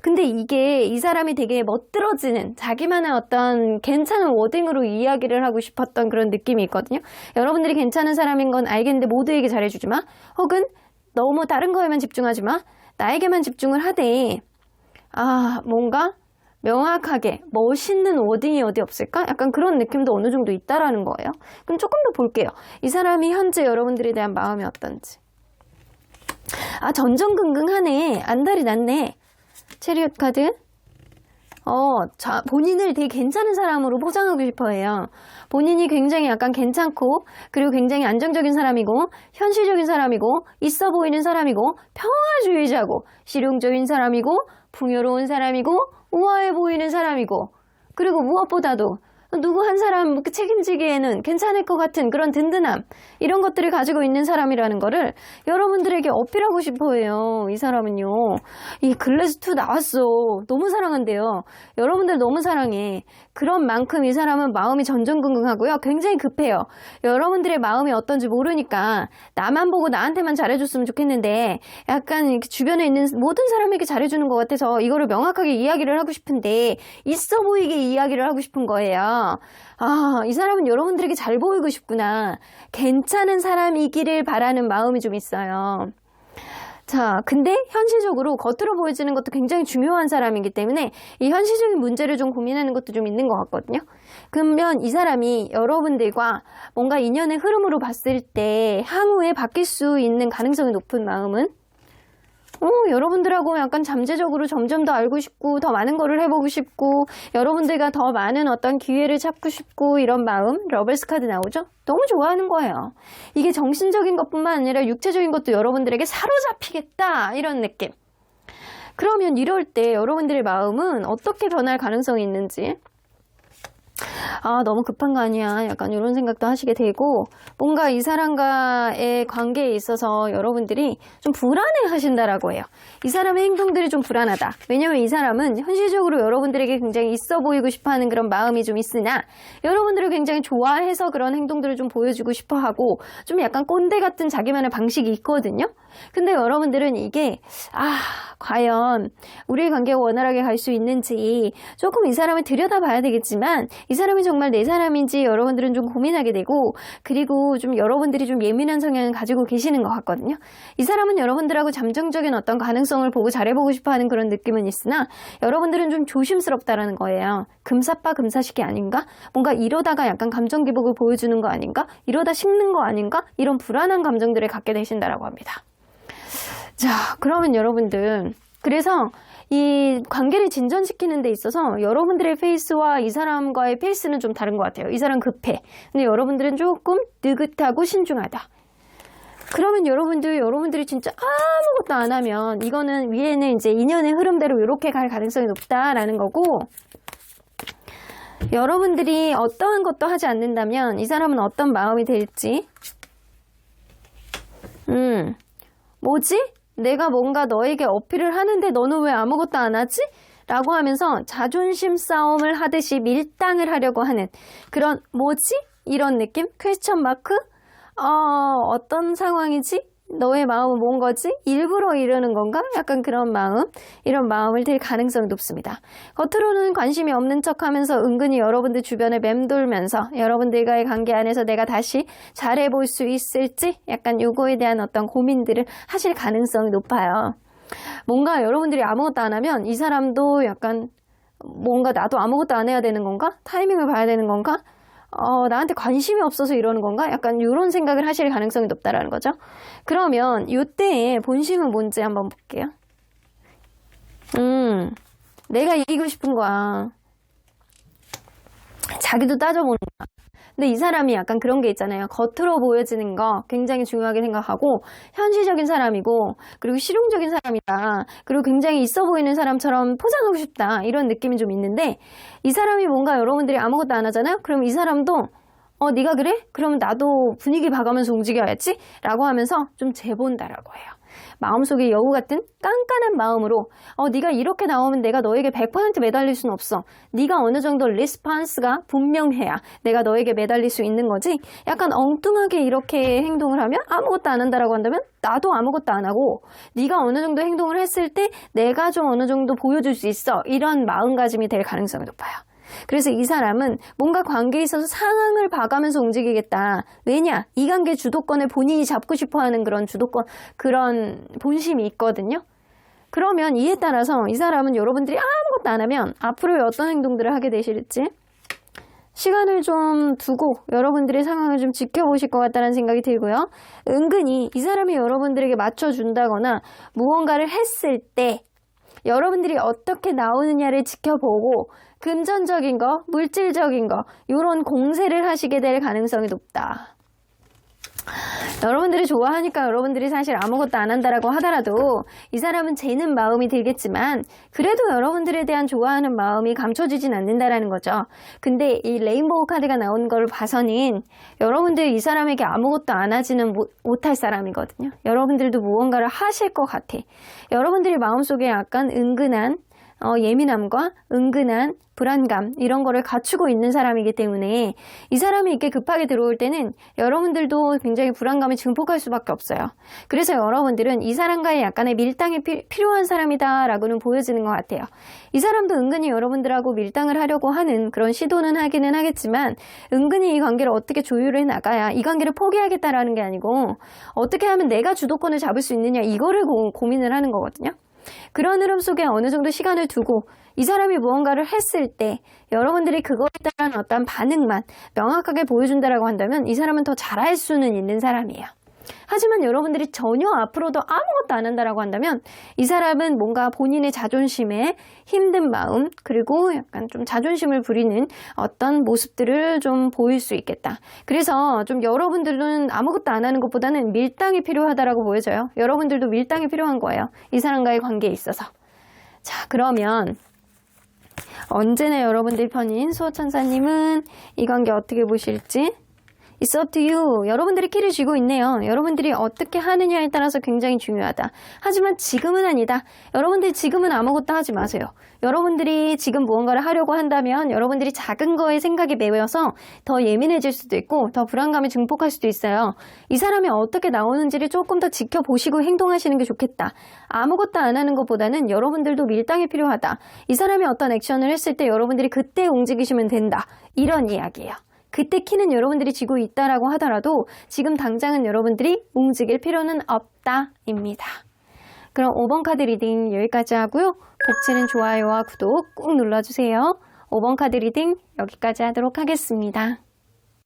근데 이게 이 사람이 되게 멋들어지는 자기만의 어떤 괜찮은 워딩으로 이야기를 하고 싶었던 그런 느낌이 있거든요. 여러분들이 괜찮은 사람인 건 알겠는데 모두에게 잘해주지 마, 혹은 너무 다른 거에만 집중하지 마, 나에게만 집중을 하되, 뭔가 명확하게 멋있는 워딩이 어디 없을까? 약간 그런 느낌도 어느 정도 있다라는 거예요. 그럼 조금 더 볼게요. 이 사람이 현재 여러분들에 대한 마음이 어떤지. 전전긍긍하네. 안달이 났네. 체리엇 카드. 본인을 되게 괜찮은 사람으로 포장하고 싶어 해요. 본인이 굉장히 약간 괜찮고, 그리고 굉장히 안정적인 사람이고, 현실적인 사람이고, 있어 보이는 사람이고, 평화주의자고, 실용적인 사람이고, 풍요로운 사람이고, 우아해 보이는 사람이고, 그리고 무엇보다도 누구 한 사람 책임지기에는 괜찮을 것 같은 그런 든든함, 이런 것들을 가지고 있는 사람이라는 거를 여러분들에게 어필하고 싶어 해요. 이 사람은요, 이 글래스2 나왔어. 너무 사랑한대요. 여러분들 너무 사랑해. 그런 만큼 이 사람은 마음이 전전긍긍하고요, 굉장히 급해요. 여러분들의 마음이 어떤지 모르니까 나만 보고 나한테만 잘해줬으면 좋겠는데 약간 이렇게 주변에 있는 모든 사람에게 잘해주는 것 같아서 이거를 명확하게 이야기를 하고 싶은데 있어 보이게 이야기를 하고 싶은 거예요. 이 사람은 여러분들에게 잘 보이고 싶구나, 괜찮은 사람이기를 바라는 마음이 좀 있어요. 자, 근데 현실적으로 겉으로 보여지는 것도 굉장히 중요한 사람이기 때문에 이 현실적인 문제를 좀 고민하는 것도 좀 있는 것 같거든요. 그러면 이 사람이 여러분들과 뭔가 인연의 흐름으로 봤을 때 향후에 바뀔 수 있는 가능성이 높은 마음은, 여러분들하고 약간 잠재적으로 점점 더 알고 싶고 더 많은 거를 해보고 싶고 여러분들과 더 많은 어떤 기회를 찾고 싶고, 이런 마음, 러버스 카드 나오죠? 너무 좋아하는 거예요. 이게 정신적인 것뿐만 아니라 육체적인 것도 여러분들에게 사로잡히겠다, 이런 느낌. 그러면 이럴 때 여러분들의 마음은 어떻게 변할 가능성이 있는지, 너무 급한 거 아니야, 약간 이런 생각도 하시게 되고, 뭔가 이 사람과의 관계에 있어서 여러분들이 좀 불안해 하신다라고 해요. 이 사람의 행동들이 좀 불안하다. 왜냐면 이 사람은 현실적으로 여러분들에게 굉장히 있어 보이고 싶어 하는 그런 마음이 좀 있으나 여러분들을 굉장히 좋아해서 그런 행동들을 좀 보여주고 싶어 하고, 좀 약간 꼰대 같은 자기만의 방식이 있거든요. 근데 여러분들은 이게 과연 우리의 관계가 원활하게 갈 수 있는지 조금 이 사람을 들여다봐야 되겠지만, 이 사람이 정말 내 사람인지 여러분들은 좀 고민하게 되고, 그리고 좀 여러분들이 좀 예민한 성향을 가지고 계시는 것 같거든요. 이 사람은 여러분들하고 잠정적인 어떤 가능성을 보고 잘해보고 싶어하는 그런 느낌은 있으나 여러분들은 좀 조심스럽다라는 거예요. 금사빠 금사식이 아닌가? 뭔가 이러다가 약간 감정 기복을 보여주는 거 아닌가? 이러다 식는 거 아닌가? 이런 불안한 감정들을 갖게 되신다라고 합니다. 자, 그러면 여러분들 그래서 이 관계를 진전시키는 데 있어서 여러분들의 페이스와 이 사람과의 페이스는 좀 다른 것 같아요. 이 사람 급해. 근데 여러분들은 조금 느긋하고 신중하다. 그러면 여러분들이 진짜 아무것도 안 하면 이거는 위에는 이제 인연의 흐름대로 이렇게 갈 가능성이 높다라는 거고, 여러분들이 어떠한 것도 하지 않는다면 이 사람은 어떤 마음이 될지, 뭐지? 내가 뭔가 너에게 어필을 하는데 너는 왜 아무것도 안 하지? 라고 하면서 자존심 싸움을 하듯이 밀당을 하려고 하는 그런 뭐지? 이런 느낌? 퀘스천 마크? 어떤 상황이지? 너의 마음은 뭔 거지? 일부러 이러는 건가? 약간 그런 마음, 이런 마음을 들 가능성이 높습니다. 겉으로는 관심이 없는 척하면서 은근히 여러분들 주변에 맴돌면서 여러분들과의 관계 안에서 내가 다시 잘해볼 수 있을지 약간 요거에 대한 어떤 고민들을 하실 가능성이 높아요. 뭔가 여러분들이 아무것도 안 하면 이 사람도 약간 뭔가 나도 아무것도 안 해야 되는 건가? 타이밍을 봐야 되는 건가? 나한테 관심이 없어서 이러는 건가? 약간 이런 생각을 하실 가능성이 높다라는 거죠. 그러면 이때의 본심은 뭔지 한번 볼게요. 내가 이기고 싶은 거야. 자기도 따져보는 거야. 근데 이 사람이 약간 그런 게 있잖아요. 겉으로 보여지는 거 굉장히 중요하게 생각하고 현실적인 사람이고, 그리고 실용적인 사람이다. 그리고 굉장히 있어 보이는 사람처럼 포장하고 싶다. 이런 느낌이 좀 있는데, 이 사람이 뭔가 여러분들이 아무것도 안 하잖아요. 그럼 이 사람도 네가 그래? 그러면 나도 분위기 봐가면서 움직여야지 라고 하면서 좀 재본다라고 해요. 마음속에 여우 같은 깐깐한 마음으로 네가 이렇게 나오면 내가 너에게 100% 매달릴 수는 없어. 네가 어느 정도 리스판스가 분명해야 내가 너에게 매달릴 수 있는 거지. 약간 엉뚱하게 이렇게 행동을 하면 아무것도 안 한다라고 한다면 나도 아무것도 안 하고, 네가 어느 정도 행동을 했을 때 내가 좀 어느 정도 보여줄 수 있어. 이런 마음가짐이 될 가능성이 높아요. 그래서 이 사람은 뭔가 관계에 있어서 상황을 봐가면서 움직이겠다. 왜냐? 이 관계 주도권을 본인이 잡고 싶어하는 그런 주도권, 그런 본심이 있거든요. 그러면 이에 따라서 이 사람은 여러분들이 아무것도 안 하면 앞으로 어떤 행동들을 하게 되실지 시간을 좀 두고 여러분들의 상황을 좀 지켜보실 것 같다는 생각이 들고요. 은근히 이 사람이 여러분들에게 맞춰준다거나 무언가를 했을 때 여러분들이 어떻게 나오느냐를 지켜보고 금전적인 거, 물질적인 거, 이런 공세를 하시게 될 가능성이 높다. 여러분들이 좋아하니까 여러분들이 사실 아무것도 안 한다라고 하더라도 이 사람은 재는 마음이 들겠지만 그래도 여러분들에 대한 좋아하는 마음이 감춰지진 않는다라는 거죠. 근데 이 레인보우 카드가 나온 걸 봐서는 여러분들 이 사람에게 아무것도 안 하지는 못할 사람이거든요. 여러분들도 무언가를 하실 것 같아. 여러분들이 마음속에 약간 은근한 예민함과 은근한 불안감, 이런 거를 갖추고 있는 사람이기 때문에 이 사람이 이렇게 급하게 들어올 때는 여러분들도 굉장히 불안감이 증폭할 수밖에 없어요. 그래서 여러분들은 이 사람과의 약간의 밀당이 필요한 사람이다라고는 보여지는 것 같아요. 이 사람도 은근히 여러분들하고 밀당을 하려고 하는 그런 시도는 하기는 하겠지만 은근히 이 관계를 어떻게 조율해 나가야 이 관계를 포기하겠다라는 게 아니고 어떻게 하면 내가 주도권을 잡을 수 있느냐, 이거를 고민을 하는 거거든요. 그런 흐름 속에 어느 정도 시간을 두고 이 사람이 무언가를 했을 때 여러분들이 그거에 따른 어떤 반응만 명확하게 보여준다라고 한다면 이 사람은 더 잘할 수는 있는 사람이에요. 하지만 여러분들이 전혀 앞으로도 아무것도 안 한다라고 한다면 이 사람은 뭔가 본인의 자존심에 힘든 마음, 그리고 약간 좀 자존심을 부리는 어떤 모습들을 좀 보일 수 있겠다. 그래서 좀 여러분들은 아무것도 안 하는 것보다는 밀당이 필요하다라고 보여져요. 여러분들도 밀당이 필요한 거예요. 이 사람과의 관계에 있어서. 자, 그러면 언제나 여러분들 편인 수호천사님은 이 관계 어떻게 보실지 It's up to you. 여러분들이 키를 쥐고 있네요. 여러분들이 어떻게 하느냐에 따라서 굉장히 중요하다. 하지만 지금은 아니다. 여러분들이 지금은 아무것도 하지 마세요. 여러분들이 지금 무언가를 하려고 한다면 여러분들이 작은 거에 생각이 매여서 더 예민해질 수도 있고 더 불안감이 증폭할 수도 있어요. 이 사람이 어떻게 나오는지를 조금 더 지켜보시고 행동하시는 게 좋겠다. 아무것도 안 하는 것보다는 여러분들도 밀당이 필요하다. 이 사람이 어떤 액션을 했을 때 여러분들이 그때 움직이시면 된다. 이런 이야기예요. 그때 키는 여러분들이 쥐고 있다라고 하더라도 지금 당장은 여러분들이 움직일 필요는 없다입니다. 그럼 5번 카드 리딩 여기까지 하고요. 복치는 좋아요와 구독 꾹 눌러주세요. 5번 카드 리딩 여기까지 하도록 하겠습니다.